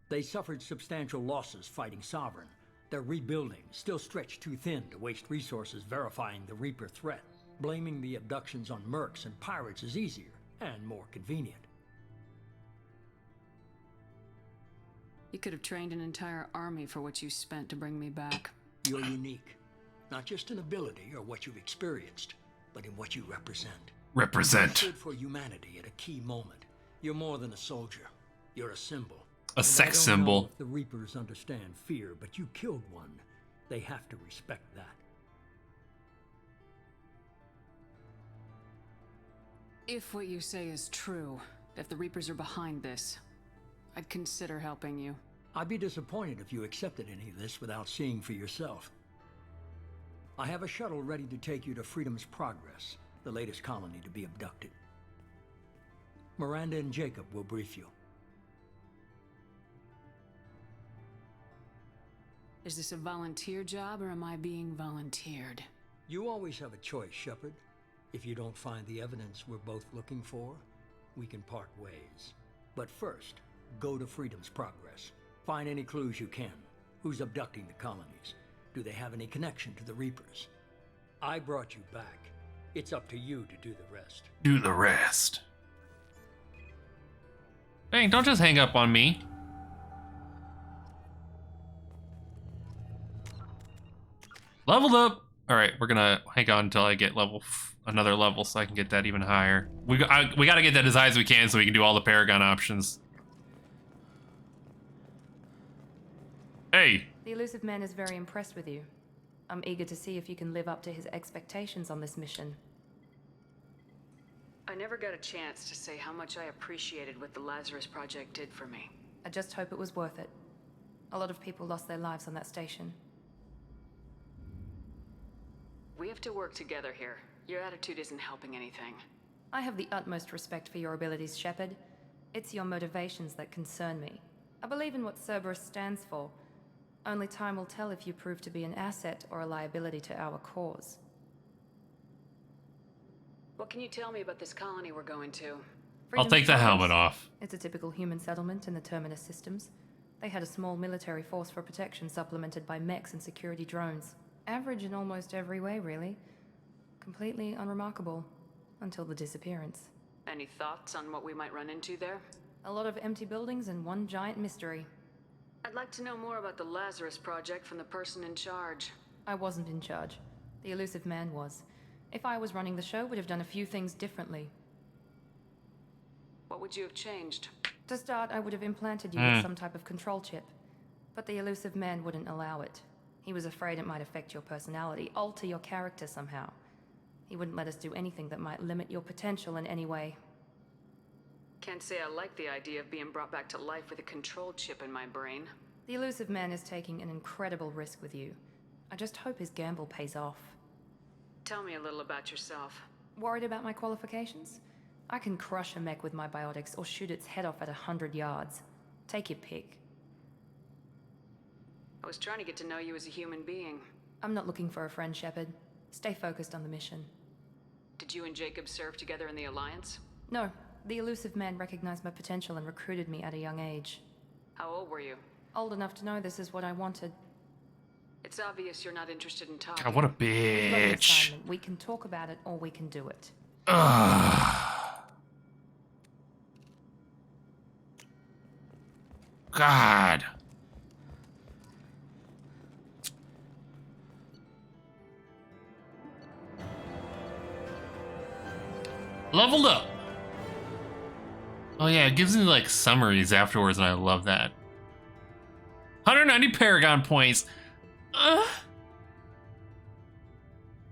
They suffered substantial losses fighting Sovereign. They're rebuilding, still stretched too thin to waste resources verifying the Reaper threat. Blaming the abductions on mercs and pirates is easier and more convenient. You could have trained an entire army for what you spent to bring me back. You're unique. Not just in ability or what you've experienced, but in what you represent. Represent. You stood for humanity at a key moment. You're more than a soldier. You're a symbol. A sex symbol. If the Reapers understand fear, but you killed one. They have to respect that. If what you say is true, if the Reapers are behind this, I'd consider helping you. I'd be disappointed if you accepted any of this without seeing for yourself. I have a shuttle ready to take you to Freedom's Progress, the latest colony to be abducted. Miranda and Jacob will brief you. Is this a volunteer job, or am I being volunteered? You always have a choice, Shepard. If you don't find the evidence we're both looking for, we can part ways. But first, go to Freedom's Progress. Find any clues you can. Who's abducting the colonies? Do they have any connection to the Reapers? I brought you back. It's up to you to do the rest. Do the rest. Dang, don't just hang up on me. Leveled up. All right, we're gonna hang on until I get another level so I can get that even higher. We got to get that as high as we can so we can do all the Paragon options. Hey. The Elusive Man is very impressed with you. I'm eager to see if you can live up to his expectations on this mission. I never got a chance to say how much I appreciated what the Lazarus Project did for me. I just hope it was worth it. A lot of people lost their lives on that station. We have to work together here. Your attitude isn't helping anything. I have the utmost respect for your abilities, Shepard. It's your motivations that concern me. I believe in what Cerberus stands for. Only time will tell if you prove to be an asset or a liability to our cause. What can you tell me about this colony we're going to? I'll take the helmet off. It's a typical human settlement in the Terminus systems. They had a small military force for protection supplemented by mechs and security drones. Average in almost every way, really. Completely unremarkable. Until the disappearance. Any thoughts on what we might run into there? A lot of empty buildings and one giant mystery. I'd like to know more about the Lazarus Project from the person in charge. I wasn't in charge. The Elusive Man was. If I was running the show, would have done a few things differently. What would you have changed? To start, I would have implanted you with some type of control chip. But the Elusive Man wouldn't allow it. He was afraid it might affect your personality, alter your character somehow. He wouldn't let us do anything that might limit your potential in any way. Can't say I like the idea of being brought back to life with a control chip in my brain. The Elusive Man is taking an incredible risk with you. I just hope his gamble pays off. Tell me a little about yourself. Worried about my qualifications? I can crush a mech with my biotics or shoot its head off at 100 yards. Take your pick. I was trying to get to know you as a human being. I'm not looking for a friend, Shepard. Stay focused on the mission. Did you and Jacob serve together in the Alliance? No, the elusive man recognized my potential and recruited me at a young age. How old were you? Old enough to know this is what I wanted. It's obvious you're not interested in talking. God, what a We've got an bitch. assignment. We can talk about it or we can do it. God. Leveled up. Oh yeah, it gives me like summaries afterwards, and I love that. 190 Paragon points.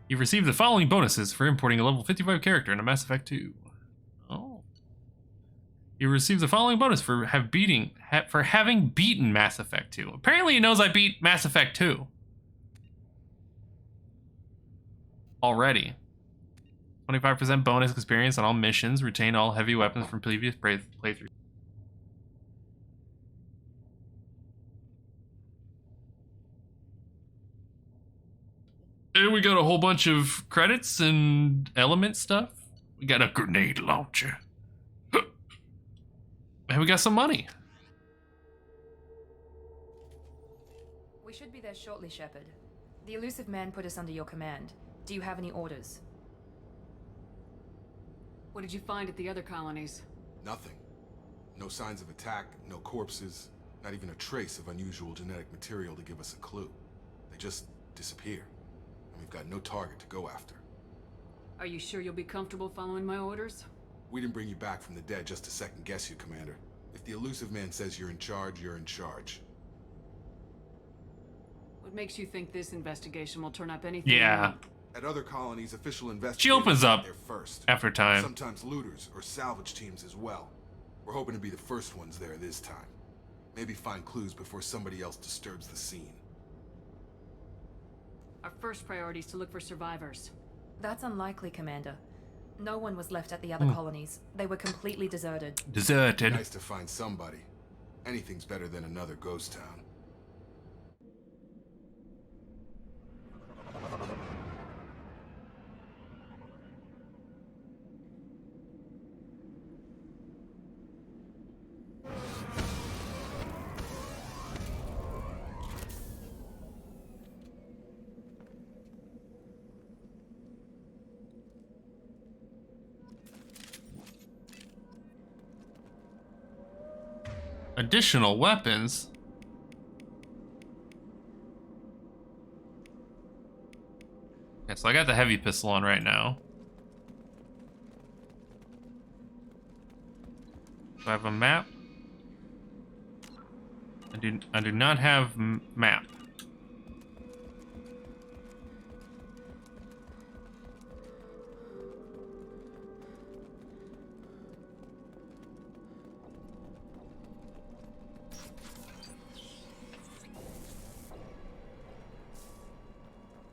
You've received the following bonuses for importing a level 55 character into Mass Effect 2. Oh. You received the following bonus for having beaten Mass Effect 2. Apparently he knows I beat Mass Effect 2. Already. 25% bonus experience on all missions. Retain all heavy weapons from previous playthroughs. And we got a whole bunch of credits and element stuff. We got a grenade launcher. And we got some money. We should be there shortly, Shepard. The elusive man put us under your command. Do you have any orders? What did you find at the other colonies? Nothing. No signs of attack, no corpses, not even a trace of unusual genetic material to give us a clue. They just disappear. And we've got no target to go after. Are you sure you'll be comfortable following my orders? We didn't bring you back from the dead just to second guess you, Commander. If the elusive man says you're in charge, you're in charge. What makes you think this investigation will turn up anything? Yeah. At other colonies, official investigators She opens up there first. after time. Sometimes looters or salvage teams as well. We're hoping to be the first ones there this time. Maybe find clues before somebody else disturbs the scene. Our first priority is to look for survivors. That's unlikely, Commander. No one was left at the other colonies. They were completely deserted. Deserted. Nice to find somebody. Anything's better than another ghost town. Additional weapons. Okay, so I got the heavy pistol on right now. Do I have a map? I do not have map.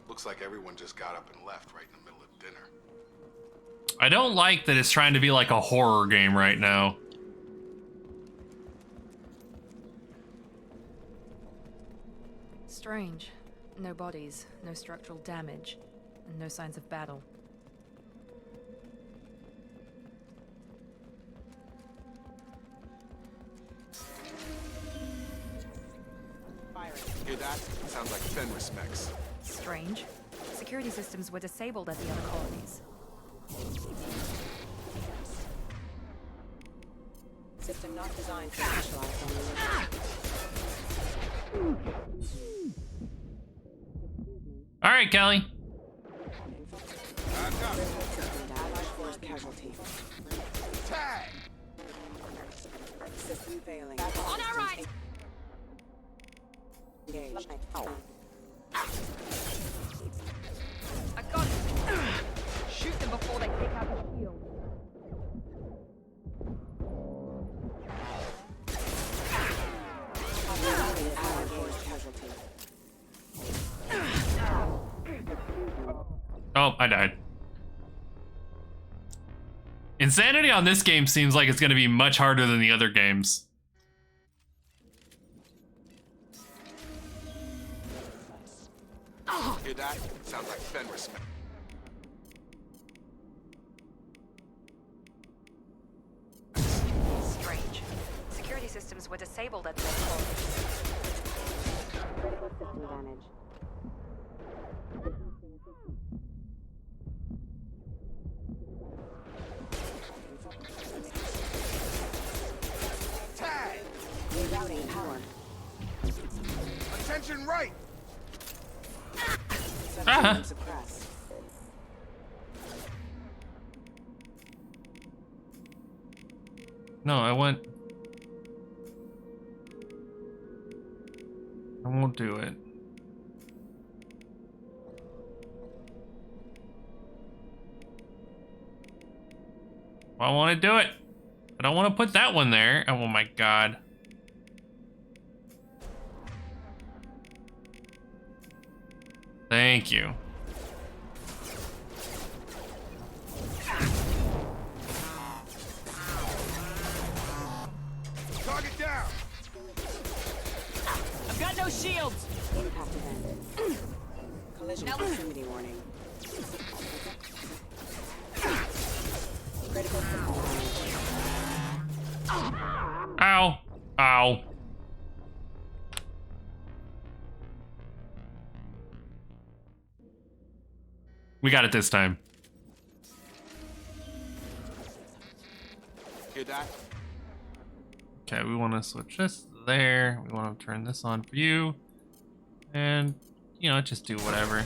Looks like everyone just got up and left right in the middle of dinner. I don't like that it's trying to be like a horror game right now. Strange. No bodies, no structural damage, and no signs of battle. Hear that? Sounds like Fenris mechs. Strange. Security systems were disabled at the other colonies. System not designed to specialize on All right, Kelly. Allied force casualty. Tag! System failing. On our right! Engaged. I got it! Shoot them before they take out the shield. Allied force casualty. Oh, I died. Insanity on this game seems like it's going to be much harder than the other games. Oh, Hear that? Sounds like Fenris. Strange. Security systems were disabled at the airport. Critical system damage. Tag! Rerouting power. Attention right! Subsystem suppressed. No, I won't do it. I want to do it. I don't want to put that one there. Oh my god. Thank you. Target down! I've got no shields! Impact event. Collision proximity warning. Critical system damage. Ow. Ow. We got it this time. Hear that? Okay, we want to switch this there. We want to turn this on for you. And, you know, just do whatever.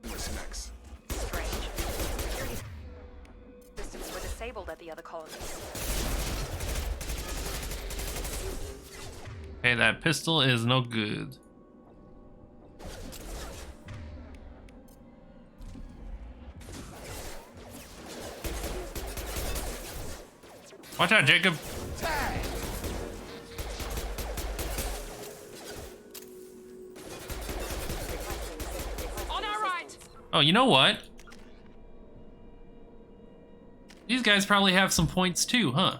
What's next? Strange. Security systems were disabled at the other colonies. Hey, that pistol is no good. Watch out, Jacob. On our right! Oh, you know what? These guys probably have some points too, huh?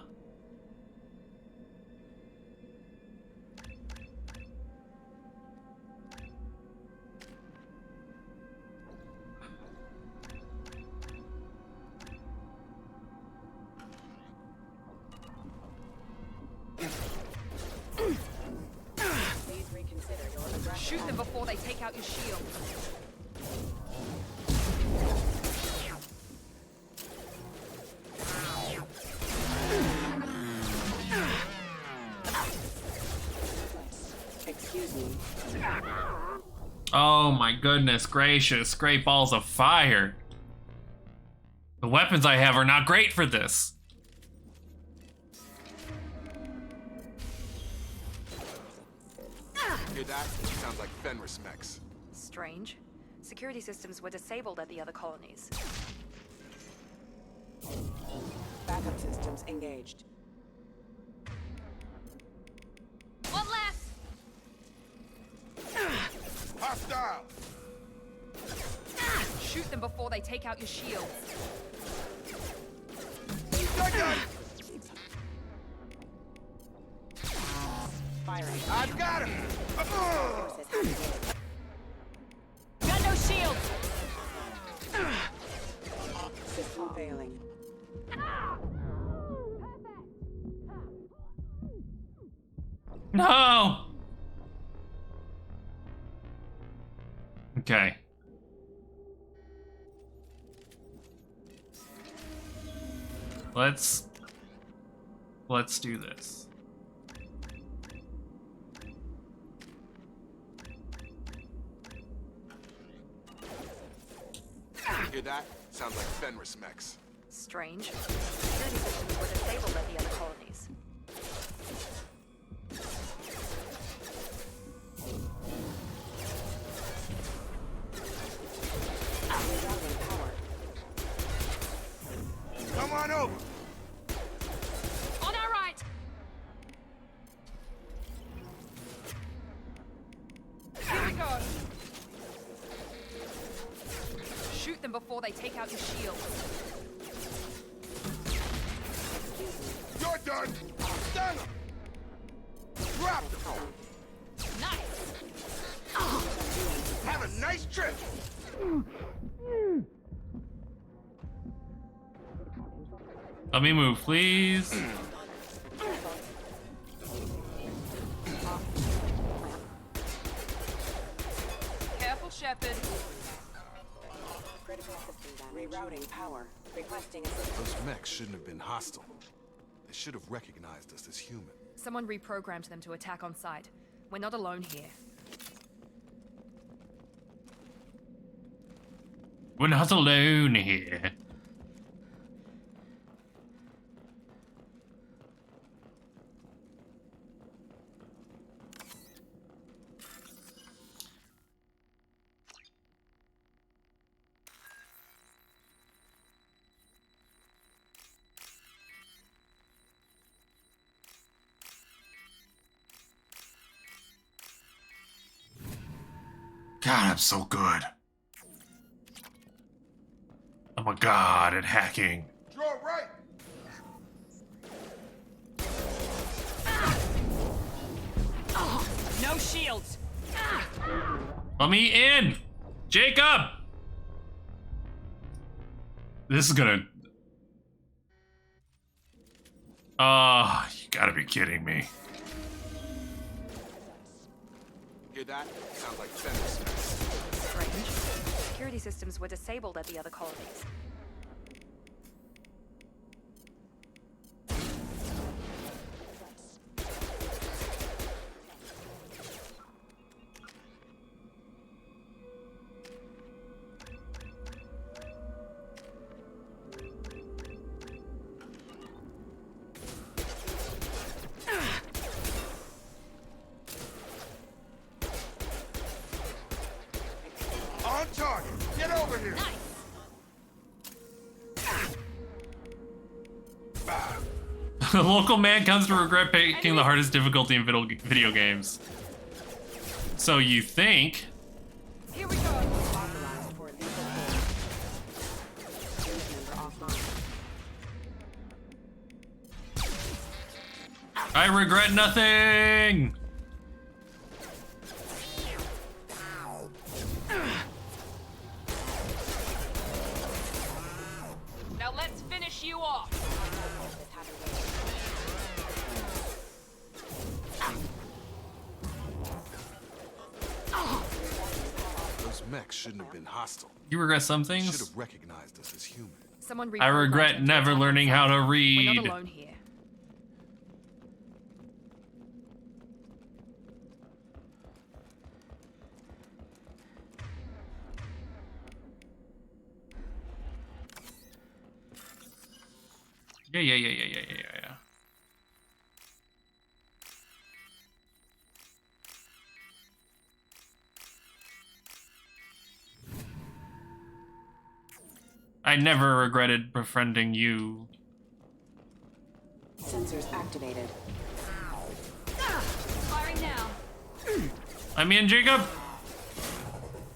Please reconsider your aggression. Shoot them before they take out your shield. Excuse me. Oh my goodness gracious, great balls of fire. The weapons I have are not great for this. Hear that? Sounds like Fenris mechs. Strange. Security systems were disabled at the other colonies. Backup systems engaged. One less! Hostile! Shoot them before they take out your shield. Gun! Firing. I've got him! Forces have engaged. Got no shields! System failing. No! Okay. Let's do this. Hear that? Sounds like Fenris mechs. Strange. Security systems were disabled at the other colonies. Rerouting power. Come on over! On our right! Here we go! Shoot them before they take out your shield. You're done! Stung him! Drop him! Nice! Have a nice trip! Let me move, please. Careful, Shepard. Critical system damage. Rerouting power. Requesting assistance. Those mechs shouldn't have been hostile. They should have recognized us as human. Someone reprogrammed them to attack on sight. We're not alone here. We're not alone here. God, I'm so good. I'm a god at hacking. Draw right! No shields. Let me in! Jacob! This is gonna... Oh, you gotta be kidding me. Hear that? Sounds like Fenris. Strange. Security systems were disabled at the other colonies. On target! Get over here! The local man comes to regret picking the hardest difficulty in video games. So you think? Here we go. Authorized for lethal force. Unit member offline. I regret nothing! Now let's finish you off. Those mechs shouldn't have been hostile. You regret some They should things? have recognized us as human. Someone I reprogrammed regret them to never attack on learning sight. how to We're read. not alone here. Yeah. I never regretted befriending you. Sensors activated. Firing now. I'm in, Jacob.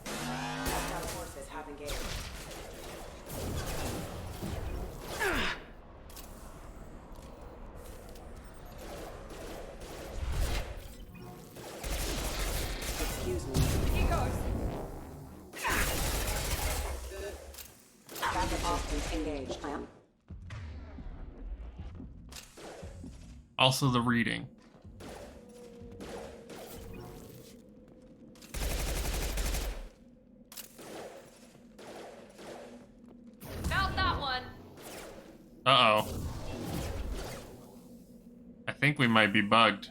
Hostile forces have engaged. Excuse me. Here goes. Backup options engaged. Also the reading. Found that one. Uh-oh. I think we might be bugged.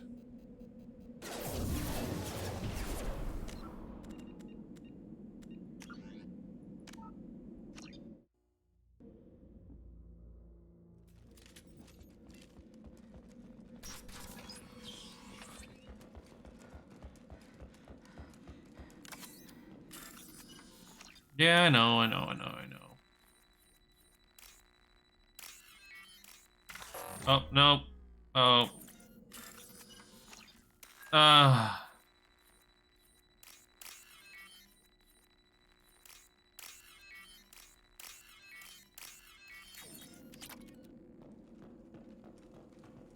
Yeah, I know. Oh, no. Oh.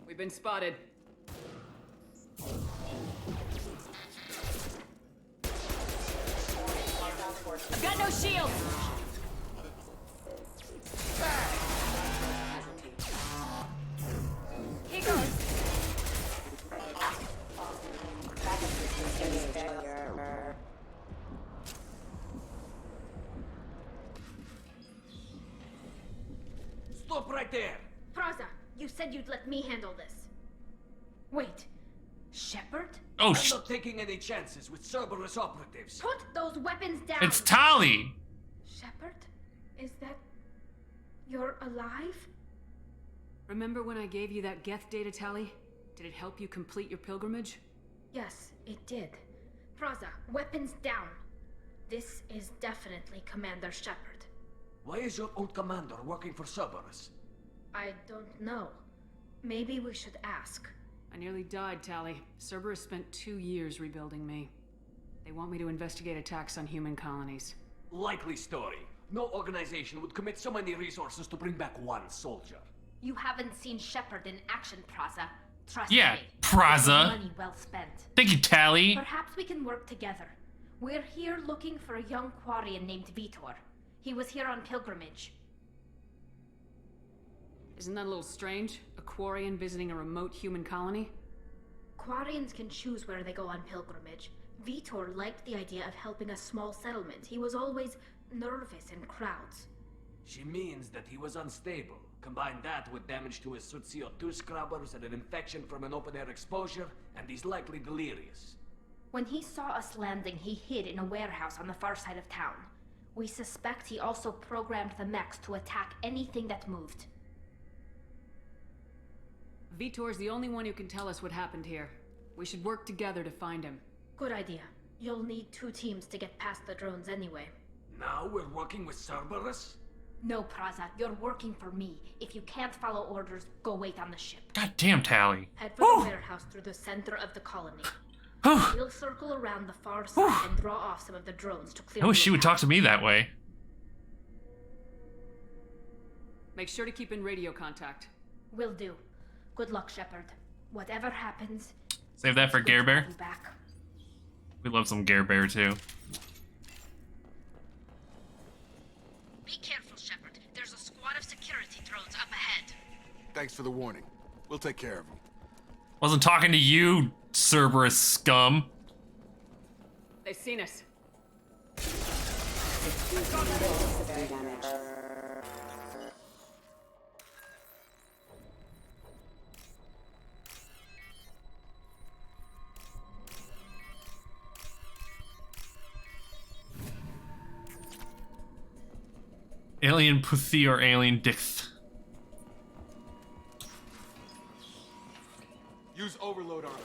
We been spotted. I've got no shield! Here goes! Stop right there! Praza, you said you'd let me handle this. Wait, Shepard? Oh, I'm not taking any chances with Cerberus operatives. Put those weapons down! It's Tali! Shepard? Is that... you're alive? Remember when I gave you that Geth data, Tali? Did it help you complete your pilgrimage? Yes, it did. Praza, weapons down. This is definitely Commander Shepard. Why is your old commander working for Cerberus? I don't know. Maybe we should ask. I nearly died, Tali. Cerberus spent 2 years rebuilding me. They want me to investigate attacks on human colonies. Likely story. No organization would commit so many resources to bring back one soldier. You haven't seen Shepard in action, Praza. Trust Yeah, me. Praza. Money well spent. Thank you, Tali. Perhaps we can work together. We're here looking for a young Quarian named Vitor. He was here on pilgrimage. Isn't that a little strange? A Quarian visiting a remote human colony? Quarians can choose where they go on pilgrimage. Vitor liked the idea of helping a small settlement. He was always nervous in crowds. She means that he was unstable. Combine that with damage to his suit CO2 scrubbers and an infection from an open-air exposure, and he's likely delirious. When he saw us landing, he hid in a warehouse on the far side of town. We suspect he also programmed the mechs to attack anything that moved. Vitor's the only one who can tell us what happened here. We should work together to find him. Good idea. You'll need 2 teams to get past the drones anyway. Now we're working with Cerberus? No, Praza, you're working for me. If you can't follow orders, go wait on the ship. God damn, Tali. Head for the warehouse through the center of the colony. We'll circle around the far side and draw off some of the drones to clear I wish the she would talk to me that way. Make sure to keep in radio contact. Will do. Good luck, Shepard. Whatever happens... Save that for Gare Bear. I'll be back. We love some Gare Bear, too. Be careful, Shepard. There's a squad of security drones up ahead. Thanks for the warning. We'll take care of them. Wasn't talking to you, Cerberus scum. They've seen us. Severe damage. Alien pussy or alien dicks. Use overload on it.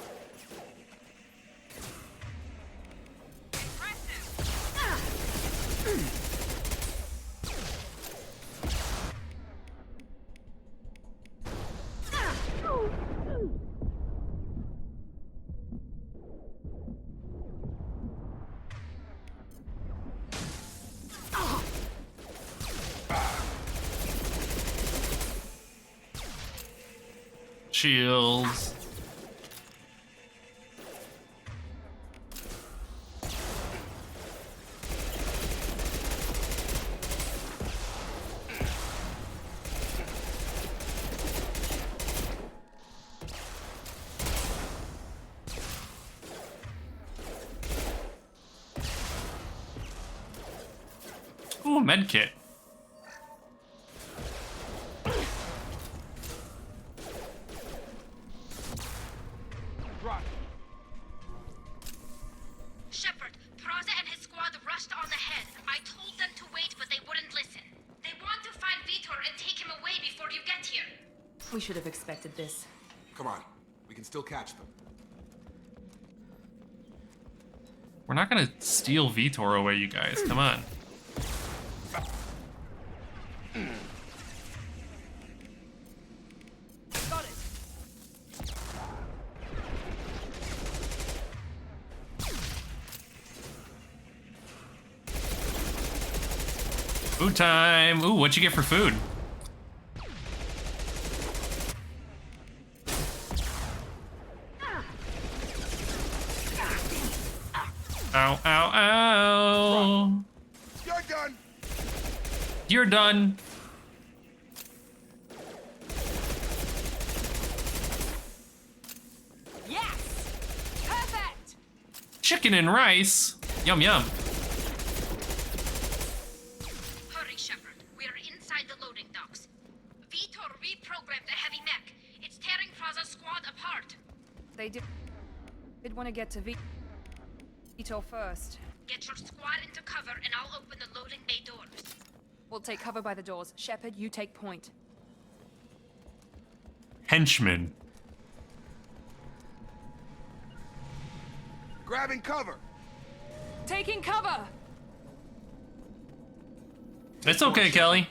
Shields. Ooh, medkit. Shepard, Praza and his squad rushed on ahead. I told them to wait, but they wouldn't listen. They want to find Vitor and take him away before you get here. We should have expected this. Come on. We can still catch them. We're not gonna steal Vitor away, you guys. Come on. Got it! Food time. Ooh, what'd you get for food? Ow, ow, ow. You're done. You're done. Yes! Perfect! Chicken and rice. Yum, yum. Hurry, Shepard. We are inside the loading docks. Vitor reprogrammed the heavy mech. It's tearing Praza's squad apart. They did want to get to Vitor first. Get your squad into cover and I'll open the loading bay doors. We'll take cover by the doors. Shepard, you take point. Henchman. Grabbing cover. Taking cover! It's okay, Kelly.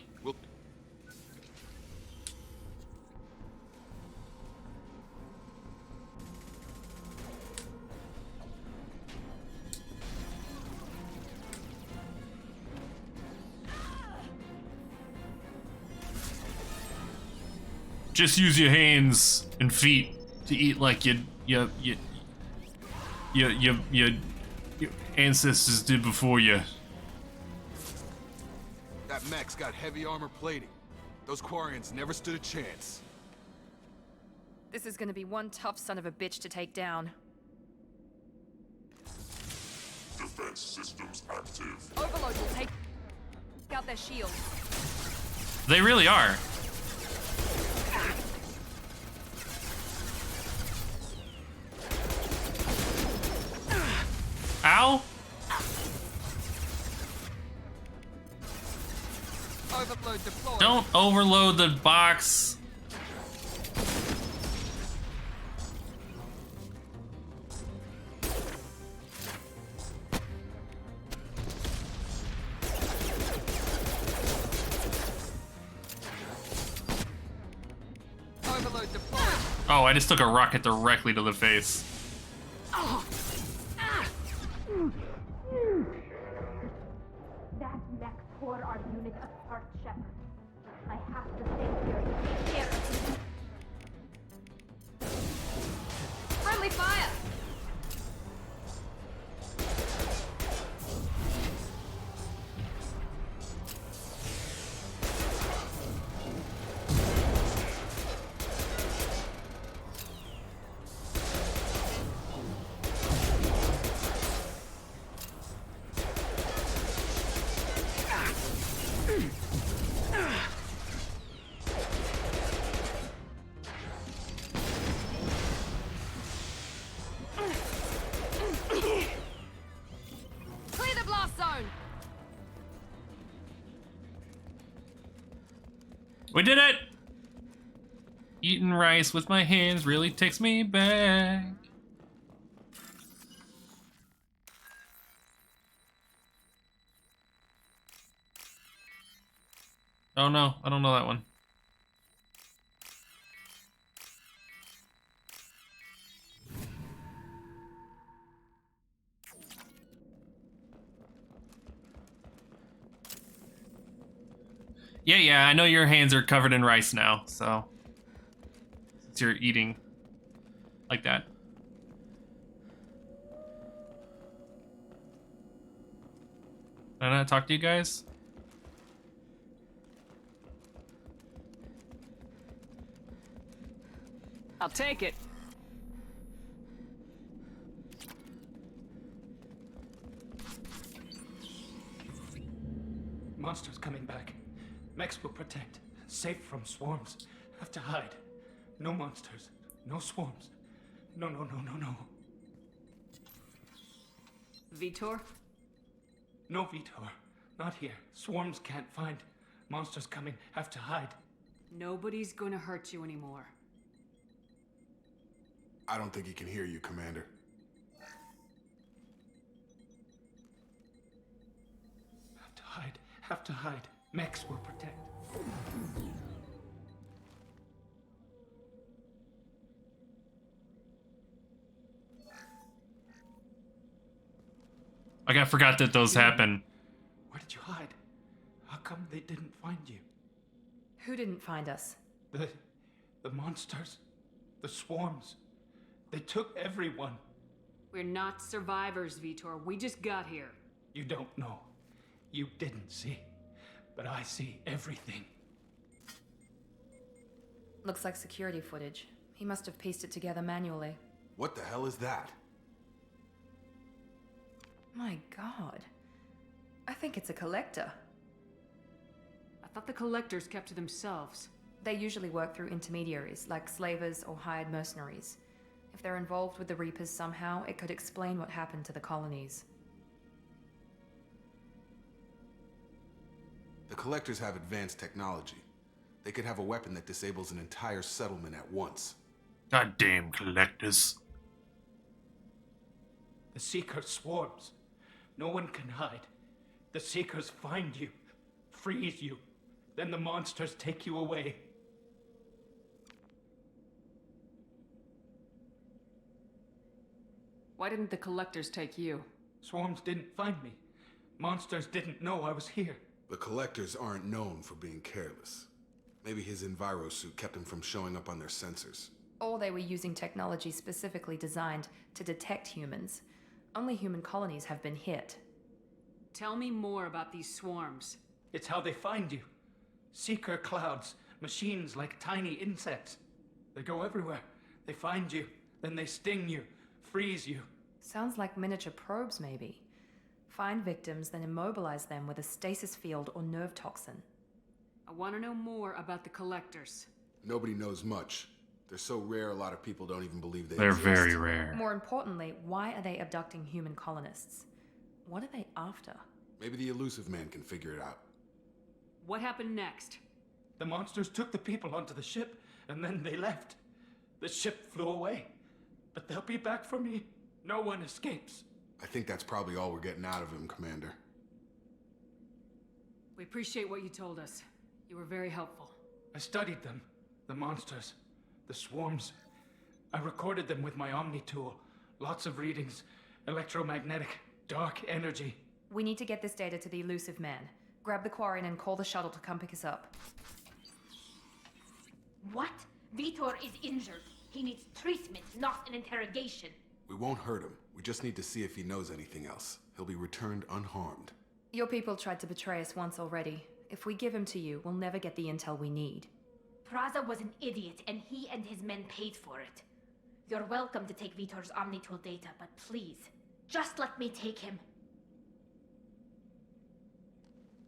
Just use your hands and feet to eat like your ancestors did before you. That mech's got heavy armor plating. Those Quarians never stood a chance. This is gonna be one tough son of a bitch to take down. Defense systems active. Overload will take out their shields. They really are. Ow! Overload deployed. Don't overload the box. Overload deployed. Oh, I just took a rocket directly to the face. That mech tore our unit apart, Shepard. I have to stay here to take care of you. Friendly fire! Clear the blast zone! We did it! Eating rice with my hands really takes me back. Oh no, I don't know that one. Yeah, I know your hands are covered in rice now, so since you're eating like that. Can I not talk to you guys? I'll take it. Monsters coming back. Mechs will protect. Safe from swarms. Have to hide. No monsters. No swarms. No. Vitor? No Vitor. Not here. Swarms can't find. Monsters coming. Have to hide. Nobody's gonna hurt you anymore. I don't think he can hear you, Commander. Have to hide. Have to hide. Mechs will protect. Like, I forgot that those happen. Where did you hide? How come they didn't find you? Who didn't find us? The monsters. The swarms. They took everyone. We're not survivors, Vitor. We just got here. You don't know. You didn't see. But I see everything. Looks like security footage. He must have pieced it together manually. What the hell is that? My god. I think it's a collector. I thought the collectors kept to themselves. They usually work through intermediaries, like slavers or hired mercenaries. If they're involved with the Reapers somehow, it could explain what happened to the colonies. The collectors have advanced technology. They could have a weapon that disables an entire settlement at once. Goddamn collectors. The Seeker swarms. No one can hide. The Seekers find you, freeze you, then the monsters take you away. Why didn't the collectors take you? Swarms didn't find me. Monsters didn't know I was here. The collectors aren't known for being careless. Maybe his Enviro suit kept him from showing up on their sensors. Or they were using technology specifically designed to detect humans. Only human colonies have been hit. Tell me more about these swarms. It's how they find you. Seeker clouds, machines like tiny insects. They go everywhere. They find you, then they sting you, freeze you. Sounds like miniature probes, maybe. Find victims, then immobilize them with a stasis field or nerve toxin. I want to know more about the collectors. Nobody knows much. They're so rare, a lot of people don't even believe They're exist. very rare. More importantly, why are they abducting human colonists? What are they after? Maybe the Elusive Man can figure it out. What happened next? The monsters took the people onto the ship, and then they left. The ship flew away. But they'll be back for me. No one escapes. I think that's probably all we're getting out of him, Commander. We appreciate what you told us. You were very helpful. I studied them. The monsters. The swarms. I recorded them with my Omni tool. Lots of readings. Electromagnetic. Dark energy. We need to get this data to the Elusive Man. Grab the Quarian and call the shuttle to come pick us up. What? Vitor is injured. He needs treatment, not an interrogation. We won't hurt him. We just need to see if he knows anything else. He'll be returned unharmed. Your people tried to betray us once already. If we give him to you, we'll never get the intel we need. Praza was an idiot, and he and his men paid for it. You're welcome to take Vitor's Omnitool data, but please, just let me take him.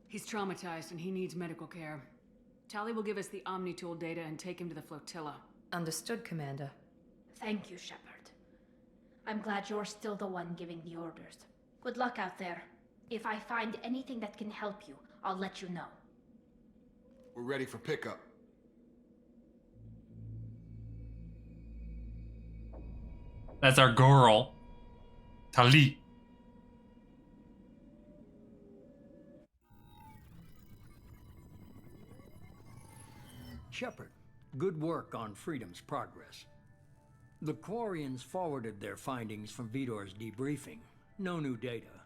He's traumatized and he needs medical care. Tali will give us the Omnitool data and take him to the flotilla. Understood, Commander. Thank you, Shepard. I'm glad you're still the one giving the orders. Good luck out there. If I find anything that can help you, I'll let you know. We're ready for pickup. That's our girl, Tali. Shepard, good work on Freedom's progress. The Quarians forwarded their findings from Vitor's debriefing. No new data,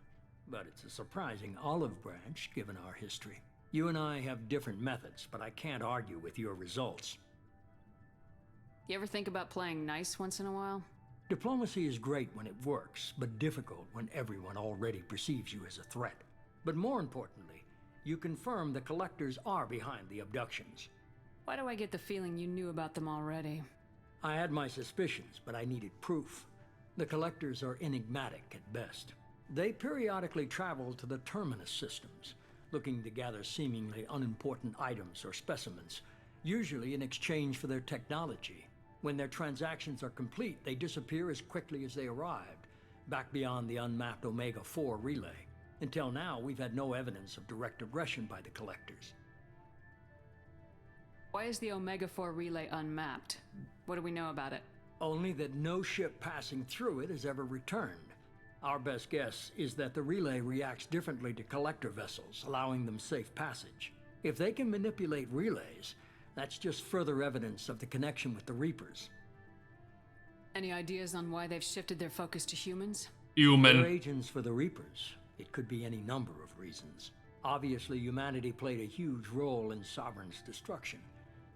but it's a surprising olive branch given our history. You and I have different methods, but I can't argue with your results. You ever think about playing nice once in a while? Diplomacy is great when it works, but difficult when everyone already perceives you as a threat. But more importantly, you confirm the Collectors are behind the abductions. Why do I get the feeling you knew about them already? I had my suspicions, but I needed proof. The Collectors are enigmatic at best. They periodically travel to the Terminus systems, looking to gather seemingly unimportant items or specimens, usually in exchange for their technology. When their transactions are complete, they disappear as quickly as they arrived, back beyond the unmapped Omega-4 relay. Until now, we've had no evidence of direct aggression by the Collectors. Why is the Omega-4 relay unmapped? What do we know about it? Only that no ship passing through it has ever returned. Our best guess is that the relay reacts differently to Collector vessels, allowing them safe passage. If they can manipulate relays, that's just further evidence of the connection with the Reapers. Any ideas on why they've shifted their focus to humans? They're agents for the Reapers. It could be any number of reasons. Obviously, humanity played a huge role in Sovereign's destruction.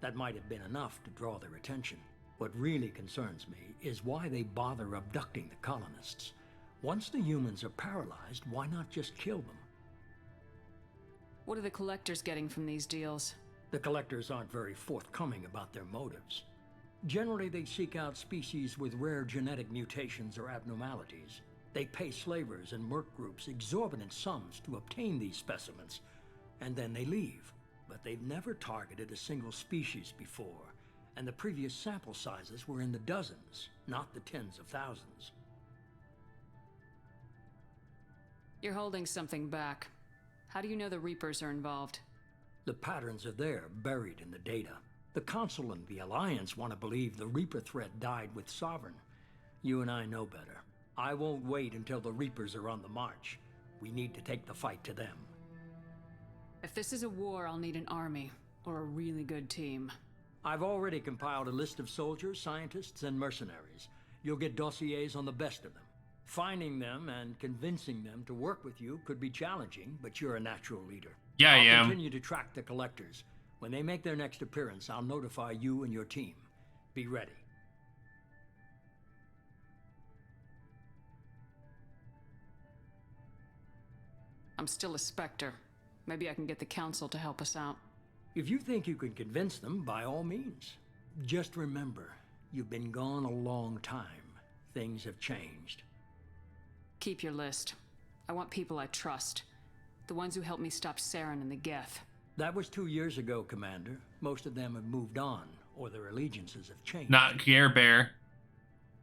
That might have been enough to draw their attention. What really concerns me is why they bother abducting the colonists. Once the humans are paralyzed, why not just kill them? What are the collectors getting from these deals? The collectors aren't very forthcoming about their motives. Generally, they seek out species with rare genetic mutations or abnormalities. They pay slavers and merc groups exorbitant sums to obtain these specimens, and then they leave. But they've never targeted a single species before, and the previous sample sizes were in the dozens, not the tens of thousands. You're holding something back. How do you know the Reapers are involved? The patterns are there, buried in the data. The Council and the Alliance want to believe the Reaper threat died with Sovereign. You and I know better. I won't wait until the Reapers are on the march. We need to take the fight to them. If this is a war, I'll need an army, or a really good team. I've already compiled a list of soldiers, scientists, and mercenaries. You'll get dossiers on the best of them. Finding them and convincing them to work with you could be challenging, but you're a natural leader. Yeah, I am. I'll continue to track the collectors. When they make their next appearance, I'll notify you and your team. Be ready. I'm still a Spectre. Maybe I can get the Council to help us out. If you think you can convince them, by all means. Just remember, you've been gone a long time. Things have changed. Keep your list. I want people I trust. The ones who helped me stop Saren and the Geth. That was 2 years ago, Commander. Most of them have moved on, or their allegiances have changed. Not Care Bear.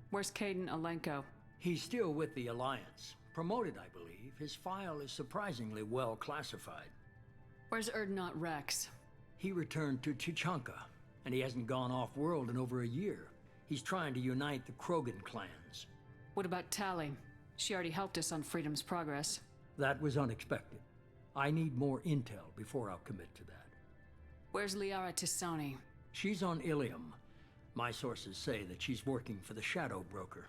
Where's Kaidan Alenko? He's still with the Alliance. Promoted, I believe. His file is surprisingly well classified. Where's Urdnot Rex? He returned to Tuchanka, and he hasn't gone off-world in over a year. He's trying to unite the Krogan clans. What about Tali? She already helped us on Freedom's Progress. That was unexpected. I need more intel before I'll commit to that. Where's Liara T'Soni? She's on Ilium. My sources say that she's working for the Shadow Broker.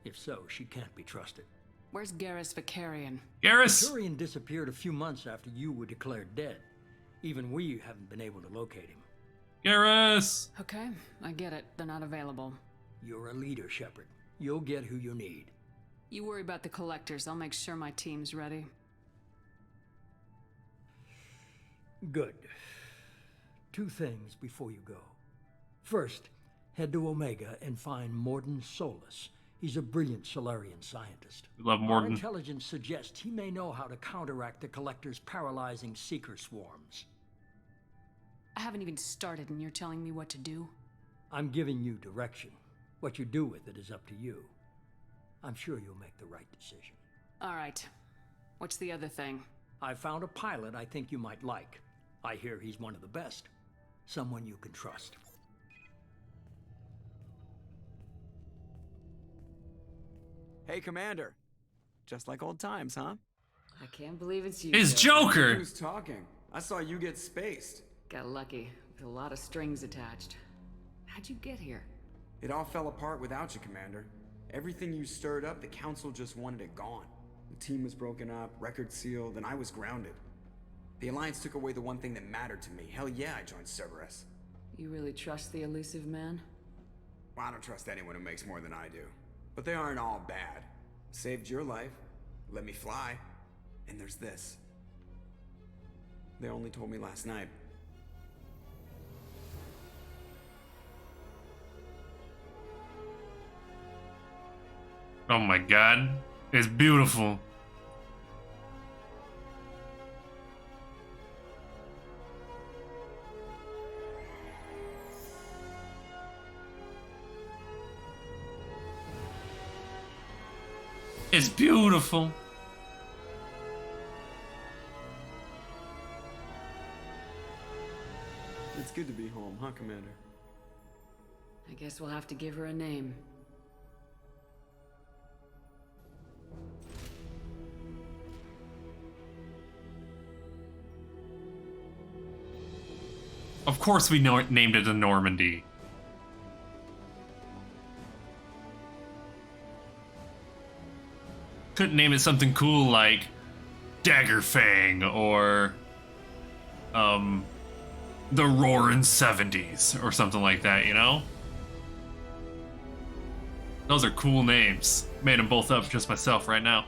If so, she can't be trusted. Where's Garrus Vakarian? Garrus! Vakarian disappeared a few months after you were declared dead. Even we haven't been able to locate him. Garrus! Okay, I get it. They're not available. You're a leader, Shepard. You'll get who you need. You worry about the collectors. I'll make sure my team's ready. Good. 2 things before you go. First, head to Omega and find Mordin Solus. He's a brilliant Solarian scientist. We love Our Mordin. intelligence suggests he may know how to counteract the Collector's paralyzing Seeker swarms. I haven't even started and you're telling me what to do? I'm giving you direction. What you do with it is up to you. I'm sure you'll make the right decision. All right. What's the other thing? I found a pilot I think you might like. I hear he's one of the best. Someone you can trust. Hey, Commander. Just like old times, huh? I can't believe it's you. It's Joker! Who's talking? I saw you get spaced. Got lucky, with a lot of strings attached. How'd you get here? It all fell apart without you, Commander. Everything you stirred up, the Council just wanted it gone. The team was broken up, record sealed, and I was grounded. The Alliance took away the one thing that mattered to me. Hell yeah, I joined Cerberus. You really trust the elusive man? Well, I don't trust anyone who makes more than I do. But they aren't all bad. Saved your life, let me fly, and there's this. They only told me last night. Oh my god. It's beautiful. It's beautiful. It's good to be home, huh, Commander? I guess we'll have to give her a name. Of course we named it a Normandy. Couldn't name it something cool like Daggerfang or the Roaring 70s or something like that, you know? Those are cool names. Made them both up just myself right now.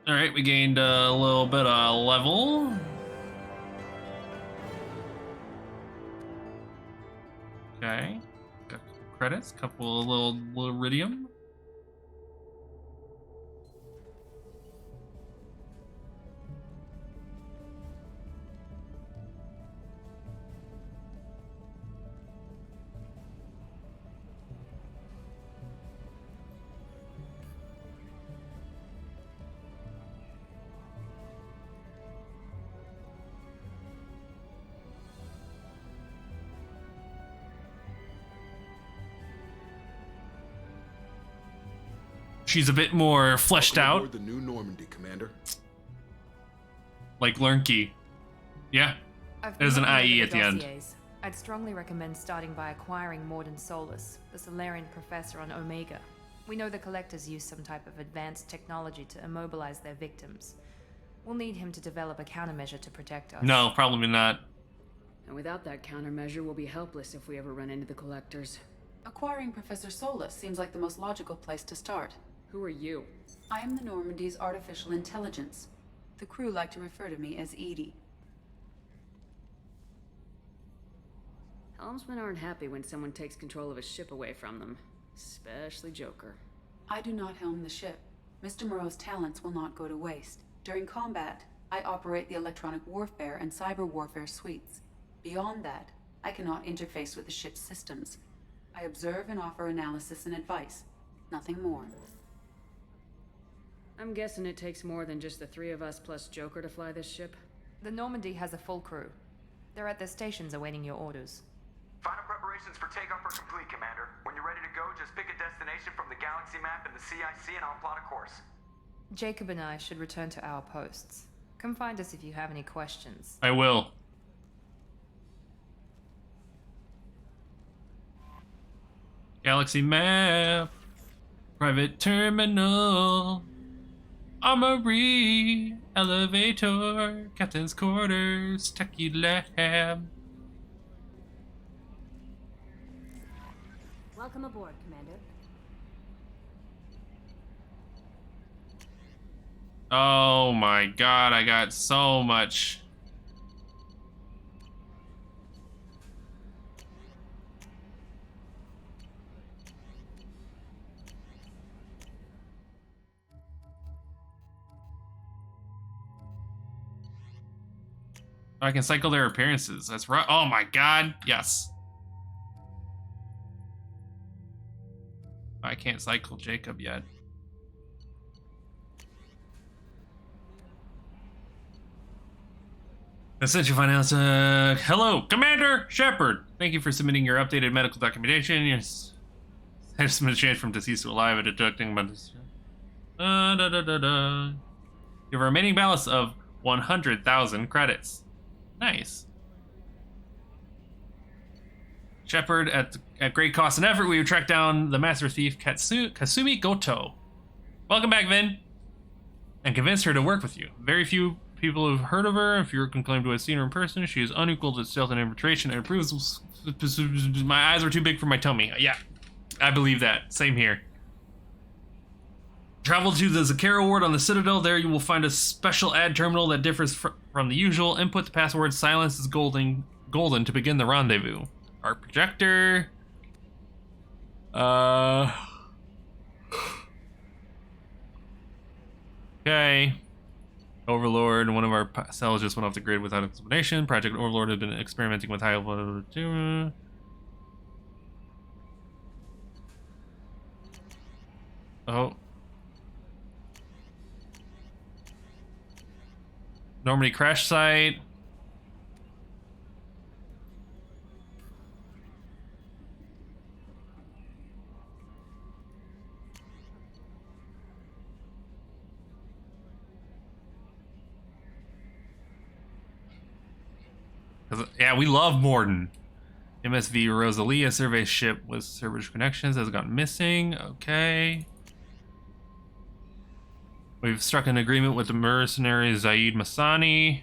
All right, we gained a little bit of level. Okay, got a couple credits, couple of little iridium. She's a bit more fleshed Welcome out. aboard the new Normandy, Commander. Like Lernke. Yeah. There's an IE at the end. I'd strongly recommend starting by acquiring Mordin Solus, the Solarian professor on Omega. We know the Collectors use some type of advanced technology to immobilize their victims. We'll need him to develop a countermeasure to protect us. No, probably not. And without that countermeasure, we'll be helpless if we ever run into the Collectors. Acquiring Professor Solus seems like the most logical place to start. Who are you? I am the Normandy's artificial intelligence. The crew like to refer to me as Edie. Helmsmen aren't happy when someone takes control of a ship away from them. Especially Joker. I do not helm the ship. Mr. Moreau's talents will not go to waste. During combat, I operate the electronic warfare and cyber warfare suites. Beyond that, I cannot interface with the ship's systems. I observe and offer analysis and advice. Nothing more. I'm guessing it takes more than just the three of us plus Joker to fly this ship? The Normandy has a full crew. They're at their stations awaiting your orders. Final preparations for takeoff are complete, Commander. When you're ready to go, just pick a destination from the galaxy map and the CIC and I'll plot a course. Jacob and I should return to our posts. Come find us if you have any questions. I will. Galaxy map. Private terminal. Armory. Elevator. Captain's quarters. Techie lab. Welcome aboard, Commander. Oh my god, I got so much. I can cycle their appearances. That's right. Oh my god, yes. I can't cycle Jacob yet. Essential finance. Hello, Commander Shepard. Thank you for submitting your updated medical documentation. Yes, estimate change from deceased to alive and deducting about this. You have a remaining balance of 100,000 credits. Nice. Shepard, at great cost and effort, we have tracked down the master thief Kasumi Goto. Welcome back, Vin. And convinced her to work with you. Very few people have heard of her. If you can claim to have seen her in person, she is unequaled at stealth and infiltration and proves my eyes are too big for my tummy. Yeah, I believe that. Same here. Travel to the Zakara ward on the Citadel. There you will find a special ad terminal that differs from the usual. Input the password "Silence is golden" to begin the rendezvous. Our projector. Okay. Overlord, one of our cells just went off the grid without explanation. Project Overlord had been experimenting with high level. Oh. Normandy crash site. Yeah, we love Mordin. MSV Rosalia survey ship with server connections has gone missing. Okay. We've struck an agreement with the mercenary Zaid Masani.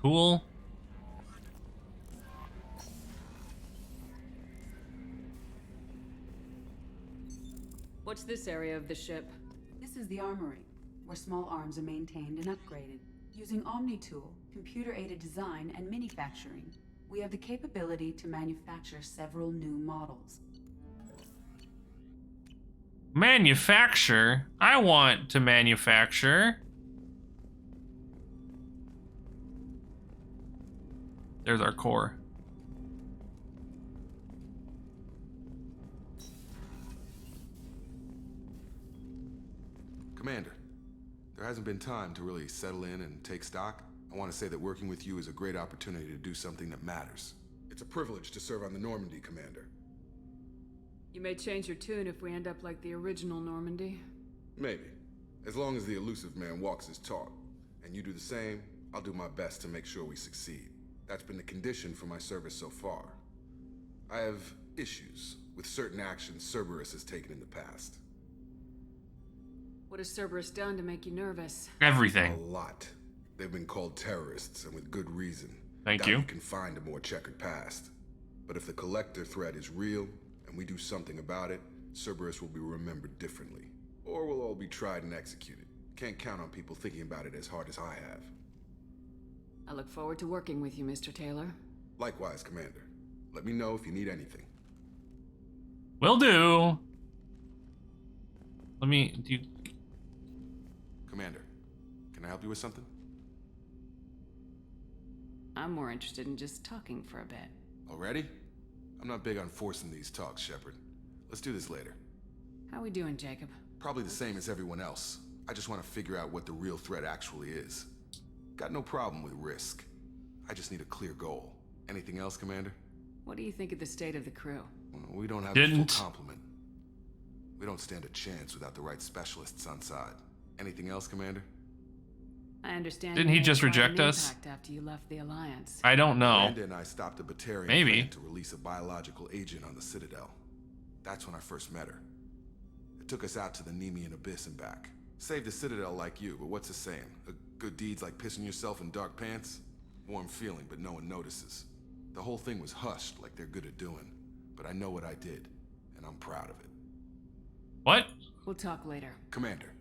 Cool. What's this area of the ship? This is the armory, where small arms are maintained and upgraded. Using OmniTool, computer-aided design, and manufacturing, we have the capability to manufacture several new models. Manufacture? I want to manufacture. There's our core. Commander, there hasn't been time to really settle in and take stock. I want to say that working with you is a great opportunity to do something that matters. It's a privilege to serve on the Normandy, Commander. You may change your tune if we end up like the original Normandy. Maybe. As long as the elusive man walks his talk, and you do the same, I'll do my best to make sure we succeed. That's been the condition for my service so far. I have issues with certain actions Cerberus has taken in the past. What has Cerberus done to make you nervous? Everything. A lot. They've been called terrorists, and with good reason. Thank you. You can find a more checkered past. But if the Collector threat is real, and we do something about it, Cerberus will be remembered differently. Or we'll all be tried and executed. Can't count on people thinking about it as hard as I have. I look forward to working with you, Mr. Taylor. Likewise, Commander. Let me know if you need anything. Will do. Let me do. Commander, can I help you with something? I'm more interested in just talking for a bit. Already? I'm not big on forcing these talks, Shepard. Let's do this later. How we doing, Jacob? Probably the same as everyone else. I just want to figure out what the real threat actually is. Got no problem with risk. I just need a clear goal. Anything else, Commander? What do you think of the state of the crew? Well, we don't have a full complement. We don't stand a chance without the right specialists on side. Anything else, Commander? I understand. Didn't he just reject us? After you left the Alliance. I don't know. Amanda and I stopped a Batarian plan to release a biological agent on the Citadel. That's when I first met her. It took us out to the Nemean Abyss and back. Saved the Citadel like you, but what's the saying? A good deed's like pissing yourself in dark pants? Warm feeling, but no one notices. The whole thing was hushed like they're good at doing. But I know what I did, and I'm proud of it. What? We'll talk later. Commander.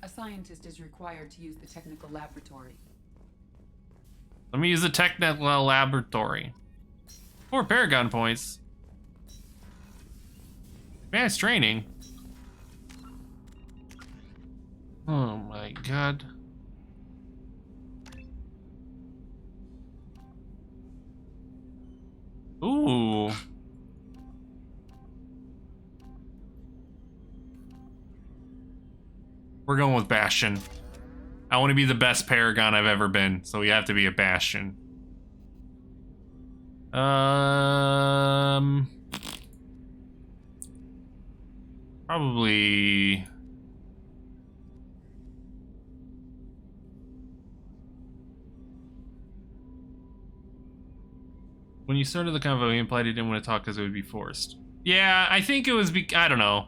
A scientist is required to use the technical laboratory. Let me use the technical laboratory. 4 Paragon points. Advanced training. Oh my god. Ooh. We're going with Bastion. I want to be the best Paragon I've ever been, so we have to be a Bastion. Probably. When you started the convo, he implied he didn't want to talk because it would be forced. Yeah, I think it was. I don't know.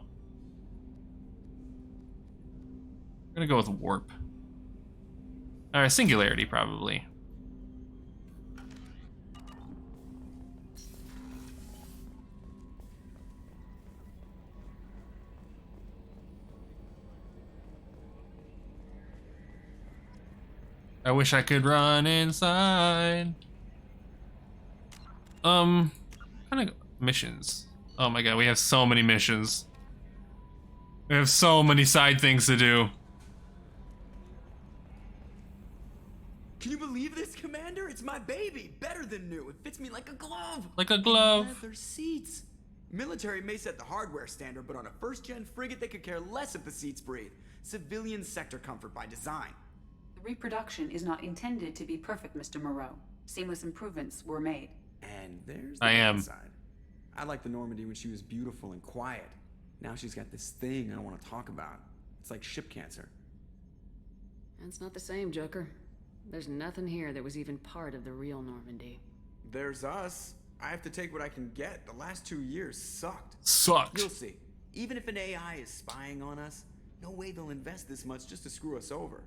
I'm gonna go with warp. Singularity, probably. I wish I could run inside. Kind of missions. Oh my god, we have so many missions. We have so many side things to do. Can you believe this, Commander? It's my baby. Better than new. It fits me like a glove. Like a glove. And leather seats. Military may set the hardware standard, but on a first-gen frigate, they could care less if the seats breathe. Civilian sector comfort by design. The reproduction is not intended to be perfect, Mr. Moreau. Seamless improvements were made. And there's the side. I liked the Normandy when she was beautiful and quiet. Now she's got this thing I don't want to talk about. It's like ship cancer. That's not the same, Joker. There's nothing here that was even part of the real Normandy. There's us. I have to take what I can get. The last 2 years sucked. Sucked. You'll see. Even if an AI is spying on us, no way they'll invest this much just to screw us over.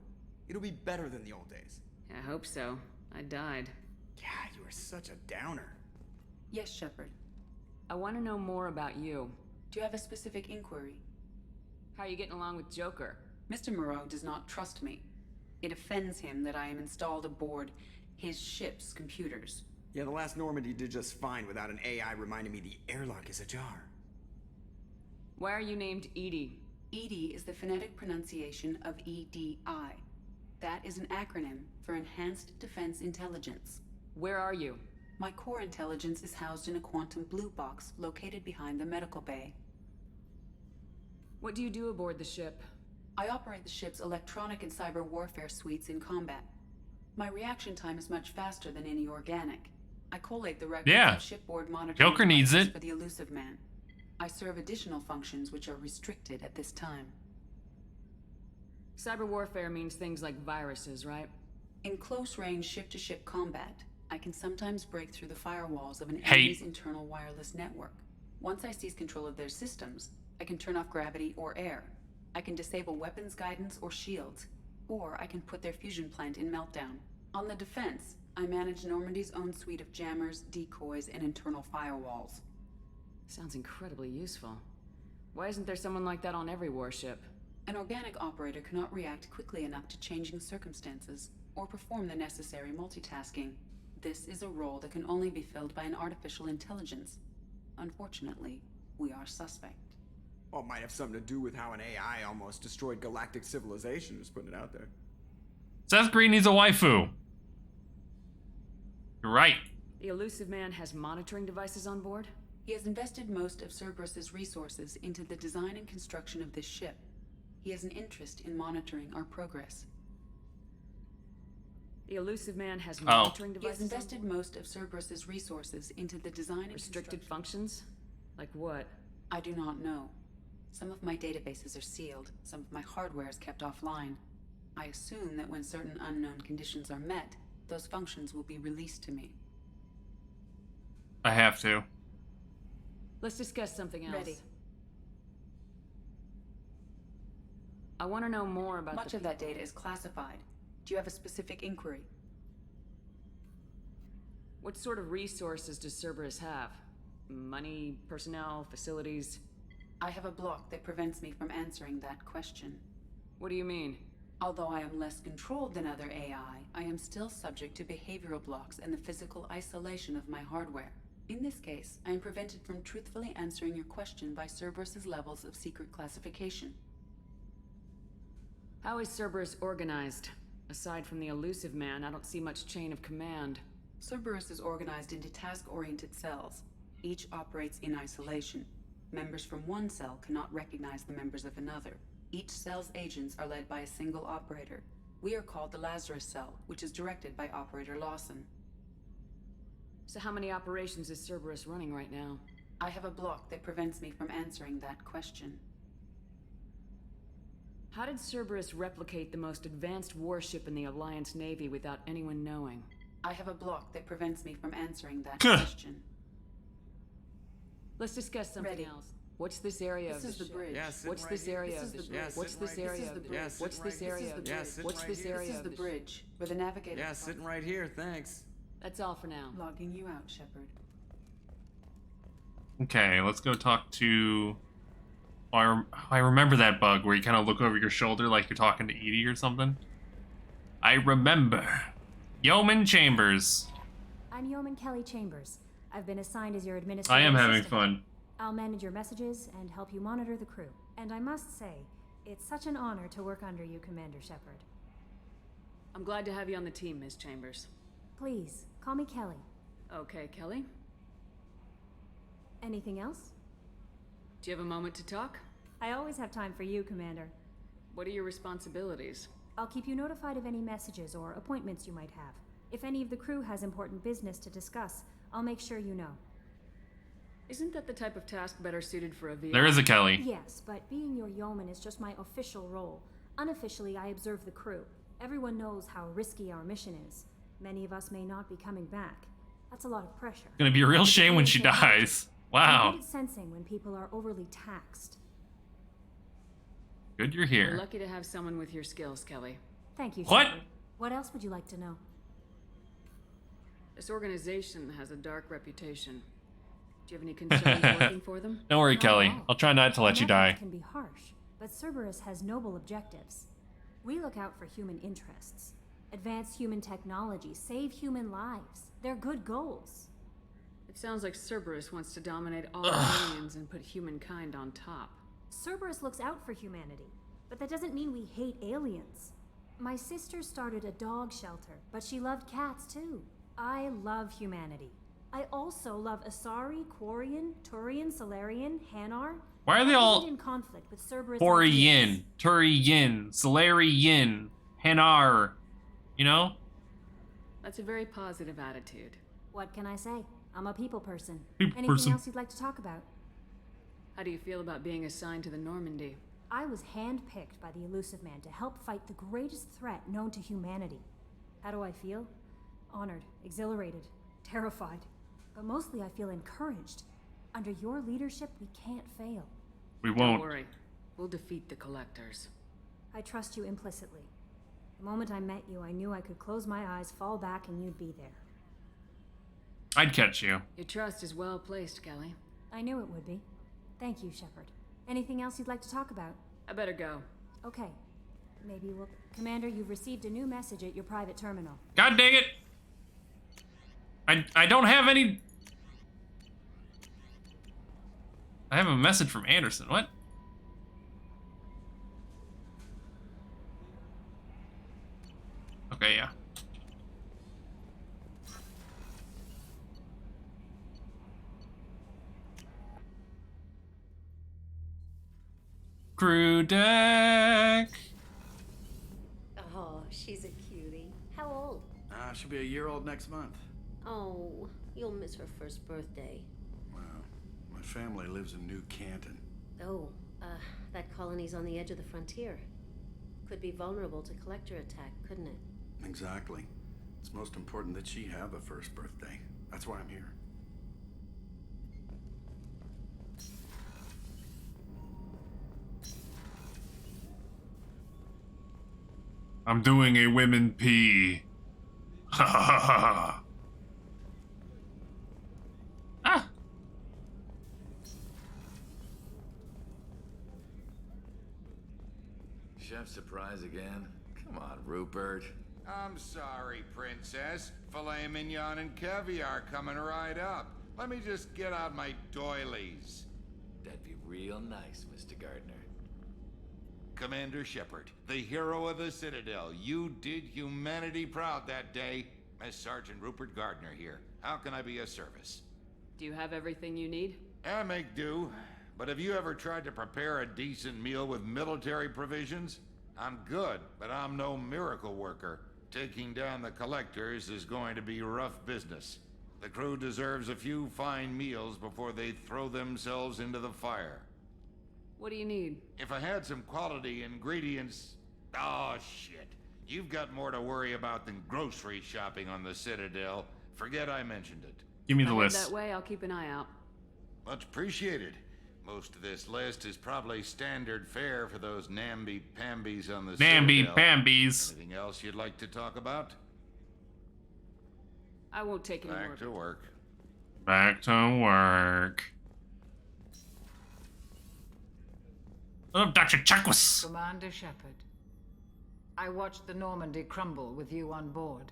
It'll be better than the old days. I hope so. I died. Yeah, you are such a downer. Yes, Shepard. I want to know more about you. Do you have a specific inquiry? How are you getting along with Joker? Mr. Moreau does not trust me. It offends him that I am installed aboard his ship's computers. Yeah, the last Normandy did just fine without an AI reminding me the airlock is ajar. Why are you named EDI? EDI is the phonetic pronunciation of EDI. That is an acronym for Enhanced Defense Intelligence. Where are you? My core intelligence is housed in a quantum blue box located behind the medical bay. What do you do aboard the ship? I operate the ship's electronic and cyber warfare suites in combat. My reaction time is much faster than any organic. I collate the records of shipboard monitoring Joker needs it for the Elusive Man. I serve additional functions which are restricted at this time. Cyber warfare means things like viruses, right? In close-range ship-to-ship combat, I can sometimes break through the firewalls of an enemy's internal wireless network. Once I seize control of their systems, I can turn off gravity or air. I can disable weapons guidance or shields, or I can put their fusion plant in meltdown. On the defense, I manage Normandy's own suite of jammers, decoys, and internal firewalls. Sounds incredibly useful. Why isn't there someone like that on every warship? An organic operator cannot react quickly enough to changing circumstances, or perform the necessary multitasking. This is a role that can only be filled by an artificial intelligence. Unfortunately, we are suspect. Well, it might have something to do with how an AI almost destroyed galactic civilization, just putting it out there. Seth Green needs a waifu. You're right. The Elusive Man has monitoring devices on board? He has invested most of Cerberus's resources into the design and construction of this ship. He has an interest in monitoring our progress. The Elusive Man has monitoring devices. He has invested most of Cerberus's resources into the design and restricted functions? Like what? I do not know. Some of my databases are sealed, some of my hardware is kept offline. I assume that when certain unknown conditions are met, those functions will be released to me. I have to. Let's discuss something else. Ready. I want to know more about Much of that data is classified. Do you have a specific inquiry? What sort of resources does Cerberus have? Money, personnel, facilities? I have a block that prevents me from answering that question. What do you mean? Although I am less controlled than other AI, I am still subject to behavioral blocks and the physical isolation of my hardware. In this case, I am prevented from truthfully answering your question by Cerberus's levels of secret classification. How is Cerberus organized? Aside from the Elusive Man, I don't see much chain of command. Cerberus is organized into task-oriented cells. Each operates in isolation. Members from one cell cannot recognize the members of another. Each cell's agents are led by a single operator. We are called the Lazarus Cell, which is directed by Operator Lawson. So how many operations is Cerberus running right now? I have a block that prevents me from answering that question. How did Cerberus replicate the most advanced warship in the Alliance Navy without anyone knowing? I have a block that prevents me from answering that question. Let's discuss something else. What's this area of the ship? This is the bridge. What's Right this here. area This of is the the ship? bridge. What's this area of the ship? What's this area of the ship? What's this area This is of the bridge, where the navigator... Yeah, sitting right here, thanks. That's all for now. Logging you out, Shepard. Okay, let's go talk to... Oh, I remember that bug where you kind of look over your shoulder like you're talking to Edie or something. I remember. Yeoman Chambers. I'm Yeoman Kelly Chambers. I've been assigned as your administrator. I am having fun. I'll manage your messages and help you monitor the crew. And I must say, it's such an honor to work under you, Commander Shepard. I'm glad to have you on the team, Ms. Chambers. Please, call me Kelly. Okay, Kelly. Anything else? Do you have a moment to talk? I always have time for you, Commander. What are your responsibilities? I'll keep you notified of any messages or appointments you might have. If any of the crew has important business to discuss, I'll make sure you know. Isn't that the type of task better suited for a VI? There is a Kelly. Yes, but being your yeoman is just my official role. Unofficially, I observe the crew. Everyone knows how risky our mission is. Many of us may not be coming back. That's a lot of pressure. It's gonna be a real shame when she dies. I'm Wow. good at sensing when people are overly taxed. Good you're We're here. lucky to have someone with your skills, Kelly. Thank you, What? Shepard. What else would you like to know? This organization has a dark reputation. Do you have any concerns working for them? Don't worry, Not Kelly. at all. I'll try not to let you Network die. can be harsh, but Cerberus has noble objectives. We look out for human interests, advance human technology, save human lives. They're good goals. It sounds like Cerberus wants to dominate all aliens and put humankind on top. Cerberus looks out for humanity, but that doesn't mean we hate aliens. My sister started a dog shelter, but she loved cats too. I love humanity. I also love Asari, Quarian, Turian, Solarian, Hanar. Why are they I all wasn't in conflict with Cerberus? Quarian, Turian, Solarian, Hanar? You know? That's a very positive attitude. What can I say? I'm a people person. People Anything person. else you'd like to talk about? How do you feel about being assigned to the Normandy? I was handpicked by the Elusive Man to help fight the greatest threat known to humanity. How do I feel? Honored, exhilarated, terrified. But mostly I feel encouraged. Under your leadership, we can't fail. We Don't won't. worry. We'll defeat the Collectors. I trust you implicitly. The moment I met you, I knew I could close my eyes, fall back, and you'd be there. I'd catch you. Your trust is well placed, Kelly. I knew it would be. Thank you, Shepard. Anything else you'd like to talk about? I better go. Okay. Maybe we'll... Commander, you've received a new message at your private terminal. God dang it! I don't have any... I have a message from Anderson. What? Okay, yeah. Crew deck. Oh, she's a cutie. How old? She'll be a year old next month. Oh, you'll miss her first birthday. Wow. My family lives in New Canton. Oh, that colony's on the edge of the frontier. Could be vulnerable to collector attack, couldn't it? Exactly. It's most important that she have a first birthday. That's why I'm here. I'm doing a women pee. Ha ha ha ha. Ah. Chef surprise again? Come on, Rupert. I'm sorry, Princess. Filet mignon and caviar coming right up. Let me just get out my doilies. That'd be real nice, Mr. Gardner. Commander Shepard, the hero of the Citadel. You did humanity proud that day. Miss Sergeant Rupert Gardner here. How can I be of service? Do you have everything you need? I make do. But have you ever tried to prepare a decent meal with military provisions? I'm good, but I'm no miracle worker. Taking down the Collectors is going to be rough business. The crew deserves a few fine meals before they throw themselves into the fire. What do you need? If I had some quality ingredients... Oh, shit. You've got more to worry about than grocery shopping on the Citadel. Forget I mentioned it. Give me the Head list. that way, I'll keep an eye out. Much appreciated. Most of this list is probably standard fare for those namby-pambies on the Citadel. Namby-pambies. Anything else you'd like to talk about? I won't take any more. Back to work. Back to work. Oh, Dr. Chakwas. Commander Shepard, I watched the Normandy crumble with you on board.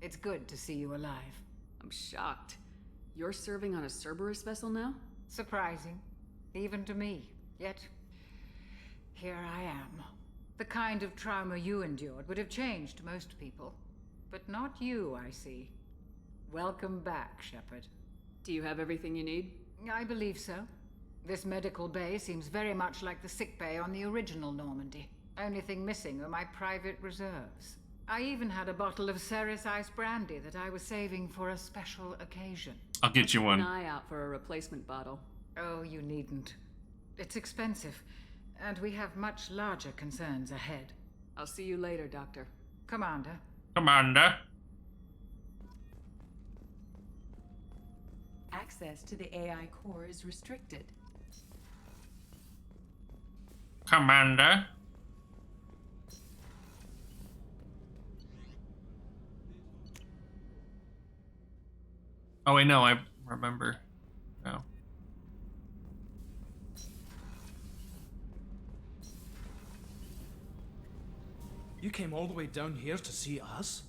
It's good to see you alive. I'm shocked. You're serving on a Cerberus vessel now? Surprising, even to me. Yet, here I am. The kind of trauma you endured would have changed most people. But not you, I see. Welcome back, Shepard. Do you have everything you need? I believe so. This medical bay seems very much like the sick bay on the original Normandy. Only thing missing are my private reserves. I even had a bottle of Ceres Ice Brandy that I was saving for a special occasion. I'll get you Keep one. an eye out for a replacement bottle. Oh, you needn't. It's expensive, and we have much larger concerns ahead. I'll see you later, Doctor. Commander. Commander. Access to the AI core is restricted. Commander. Oh wait, no, I remember. No. You came all the way down here to see us?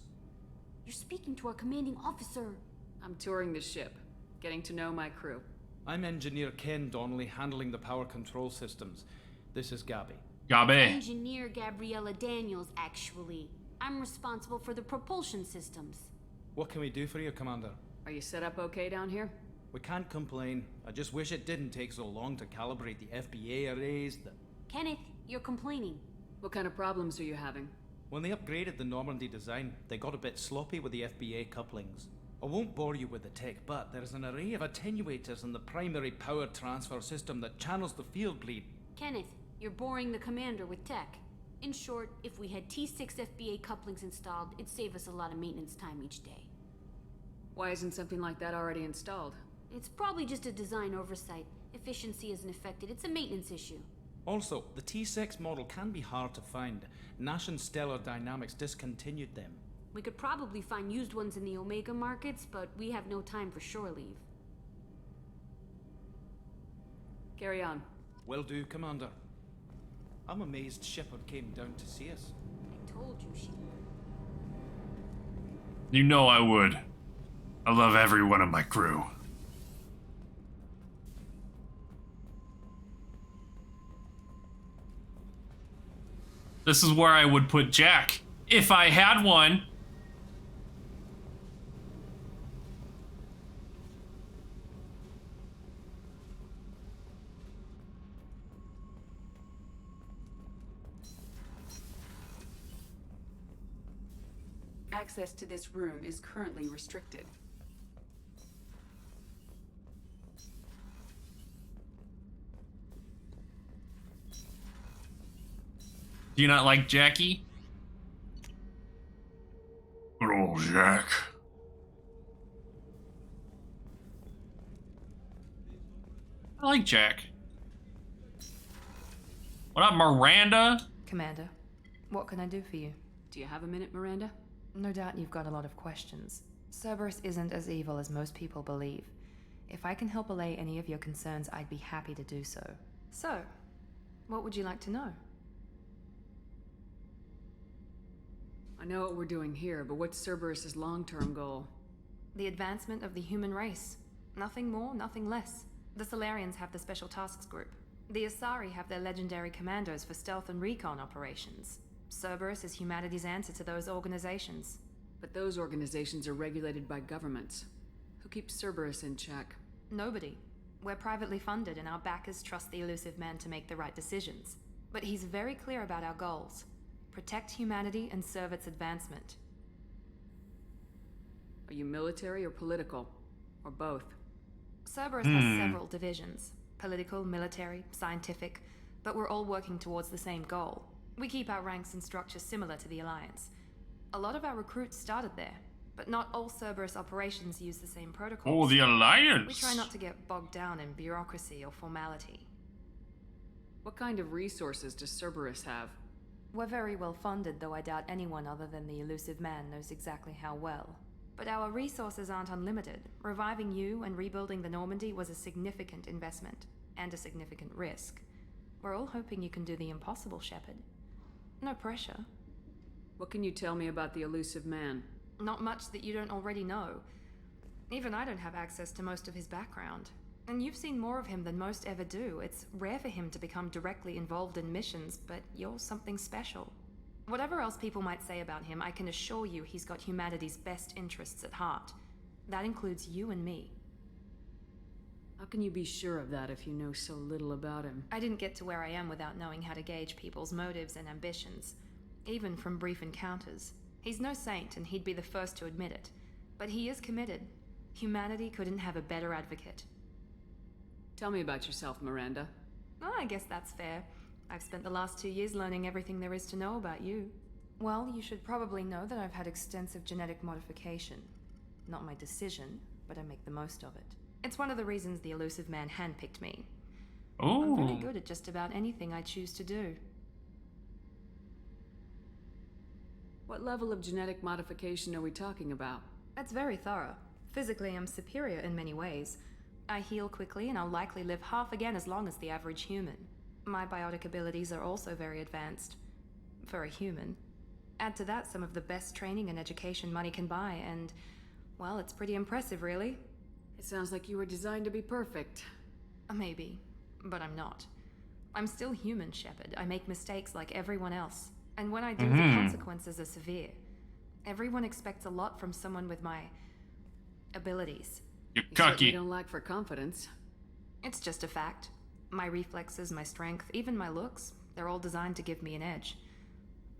You're speaking to our commanding officer. I'm touring the ship, getting to know my crew. I'm Engineer Ken Donnelly, handling the power control systems. This is Gabby. Gabby. Engineer Gabriella Daniels, actually. I'm responsible for the propulsion systems. What can we do for you, Commander? Are you set up okay down here? We can't complain. I just wish it didn't take so long to calibrate the FBA arrays. Kenneth, you're complaining. What kind of problems are you having? When they upgraded the Normandy design, they got a bit sloppy with the FBA couplings. I won't bore you with the tech, but there's an array of attenuators in the primary power transfer system that channels the field bleed. Kenneth, you're boring the commander with tech. In short, if we had T6 FBA couplings installed, it'd save us a lot of maintenance time each day. Why isn't something like that already installed? It's probably just a design oversight. Efficiency isn't affected. It's a maintenance issue. Also, the T6 model can be hard to find. Nash and Stellar Dynamics discontinued them. We could probably find used ones in the Omega markets, but we have no time for shore leave. Carry on. Will do, Commander. I'm amazed Shepard came down to see us. I told you she... You know I would. I love every one of my crew. This is where I would put Jack, if I had one. Access to this room is currently restricted. Do you not like Jackie? Good old Jack. I like Jack. What up, Miranda? Commander, what can I do for you? Do you have a minute, Miranda? No doubt you've got a lot of questions. Cerberus isn't as evil as most people believe. If I can help allay any of your concerns, I'd be happy to do so. So, what would you like to know? I know what we're doing here, but what's Cerberus's long-term goal? The advancement of the human race. Nothing more, nothing less. The Solarians have the Special Tasks Group. The Asari have their legendary commandos for stealth and recon operations. Cerberus is humanity's answer to those organizations. But those organizations are regulated by governments. Who keeps Cerberus in check? Nobody. We're privately funded and our backers trust the elusive man to make the right decisions. But he's very clear about our goals. Protect humanity and serve its advancement. Are you military or political? Or both? Cerberus has several divisions. Political, military, scientific, but we're all working towards the same goal. We keep our ranks and structure similar to the Alliance. A lot of our recruits started there, but not all Cerberus operations use the same protocols. Oh, the Alliance! We try not to get bogged down in bureaucracy or formality. What kind of resources does Cerberus have? We're very well funded, though I doubt anyone other than the elusive man knows exactly how well. But our resources aren't unlimited. Reviving you and rebuilding the Normandy was a significant investment, and a significant risk. We're all hoping you can do the impossible, Shepard. No pressure. What can you tell me about the elusive man? Not much that you don't already know. Even I don't have access to most of his background. And you've seen more of him than most ever do. It's rare for him to become directly involved in missions, but you're something special. Whatever else people might say about him, I can assure you he's got humanity's best interests at heart. That includes you and me. How can you be sure of that if you know so little about him? I didn't get to where I am without knowing how to gauge people's motives and ambitions, even from brief encounters. He's no saint, and he'd be the first to admit it. But he is committed. Humanity couldn't have a better advocate. Tell me about yourself, Miranda. Oh, I guess that's fair. I've spent the last 2 years learning everything there is to know about you. Well, you should probably know that I've had extensive genetic modification. Not my decision, but I make the most of it. It's one of the reasons the Elusive Man handpicked me. I'm very good at just about anything I choose to do. What level of genetic modification are we talking about? That's very thorough. Physically, I'm superior in many ways. I heal quickly, and I'll likely live half again as long as the average human. My biotic abilities are also very advanced. For a human. Add to that some of the best training and education money can buy, and, well, it's pretty impressive, really. It sounds like you were designed to be perfect. Maybe, but I'm not. I'm still human, Shepard. I make mistakes like everyone else. And when I do, the consequences are severe. Everyone expects a lot from someone with my abilities. You're You cocky. certainly don't lack for confidence. It's just a fact. My reflexes, my strength, even my looks, they're all designed to give me an edge.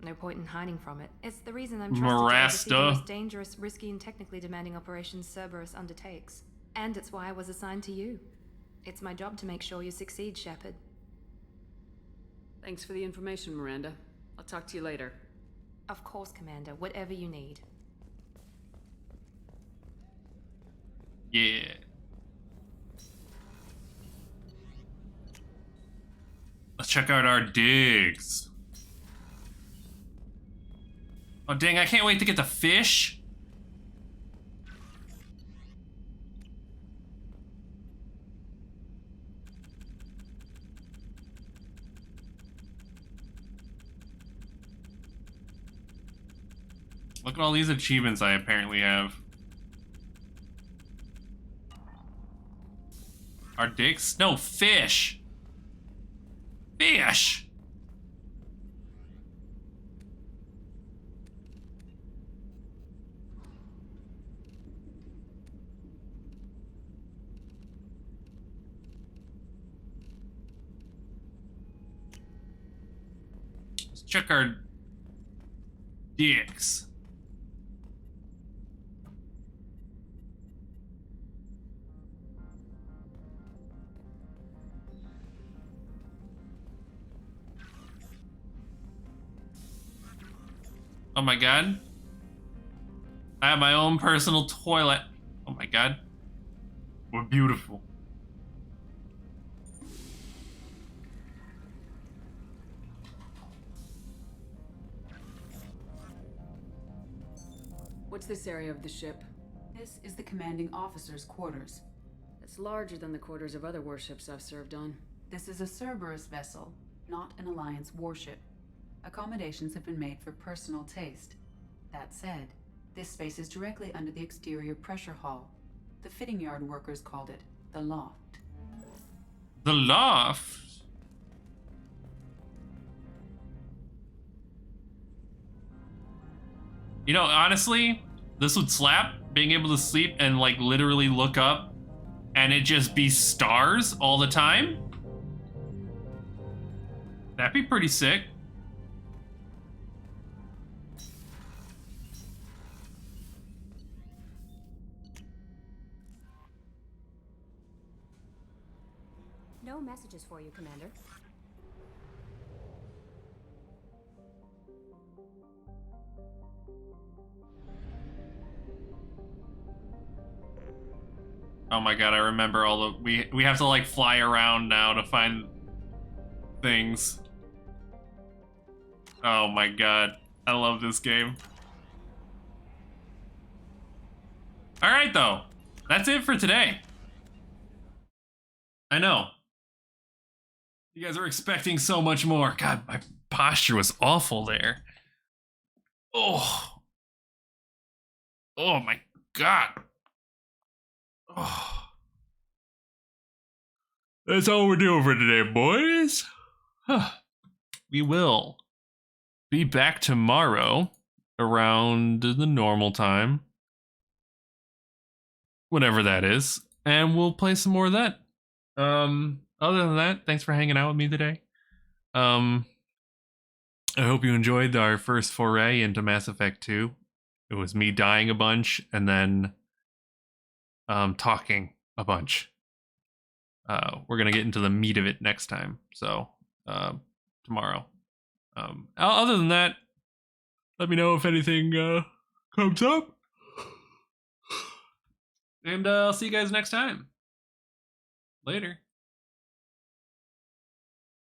No point in hiding from it. It's the reason I'm trusted to oversee the most dangerous, risky, and technically demanding operations Cerberus undertakes. And it's why I was assigned to you. It's my job to make sure you succeed, Shepard. Thanks for the information, Miranda. I'll talk to you later. Of course, Commander. Whatever you need. Yeah. Let's check out our digs. Oh dang, I can't wait to get the fish. Look at all these achievements I apparently have. Our dicks? No, fish! Fish! Let's check our dicks. Oh my god. I have my own personal toilet. Oh my god. We're beautiful. What's this area of the ship? This is the commanding officer's quarters. It's larger than the quarters of other warships I've served on. This is a Cerberus vessel, not an Alliance warship. Accommodations have been made for personal taste. That said, this space is directly under the exterior pressure hall. The fitting yard workers called it the loft. The loft? You know, honestly, this would slap, being able to sleep and like literally look up and it just be stars all the time. That'd be pretty sick. No messages for you, Commander. Oh my god, I remember all the we have to like fly around now to find things. Oh my god. I love this game. Alright though. That's it for today. I know. You guys are expecting so much more. God, my posture was awful there. Oh. Oh my god. Oh. That's all we're doing for today, boys. We will be back tomorrow around the normal time. Whatever that is. And we'll play some more of that. Other than that, thanks for hanging out with me today. I hope you enjoyed our first foray into Mass Effect 2. It was me dying a bunch and then talking a bunch. We're going to get into the meat of it next time. So, tomorrow. Other than that, let me know if anything comes up. And I'll see you guys next time. Later.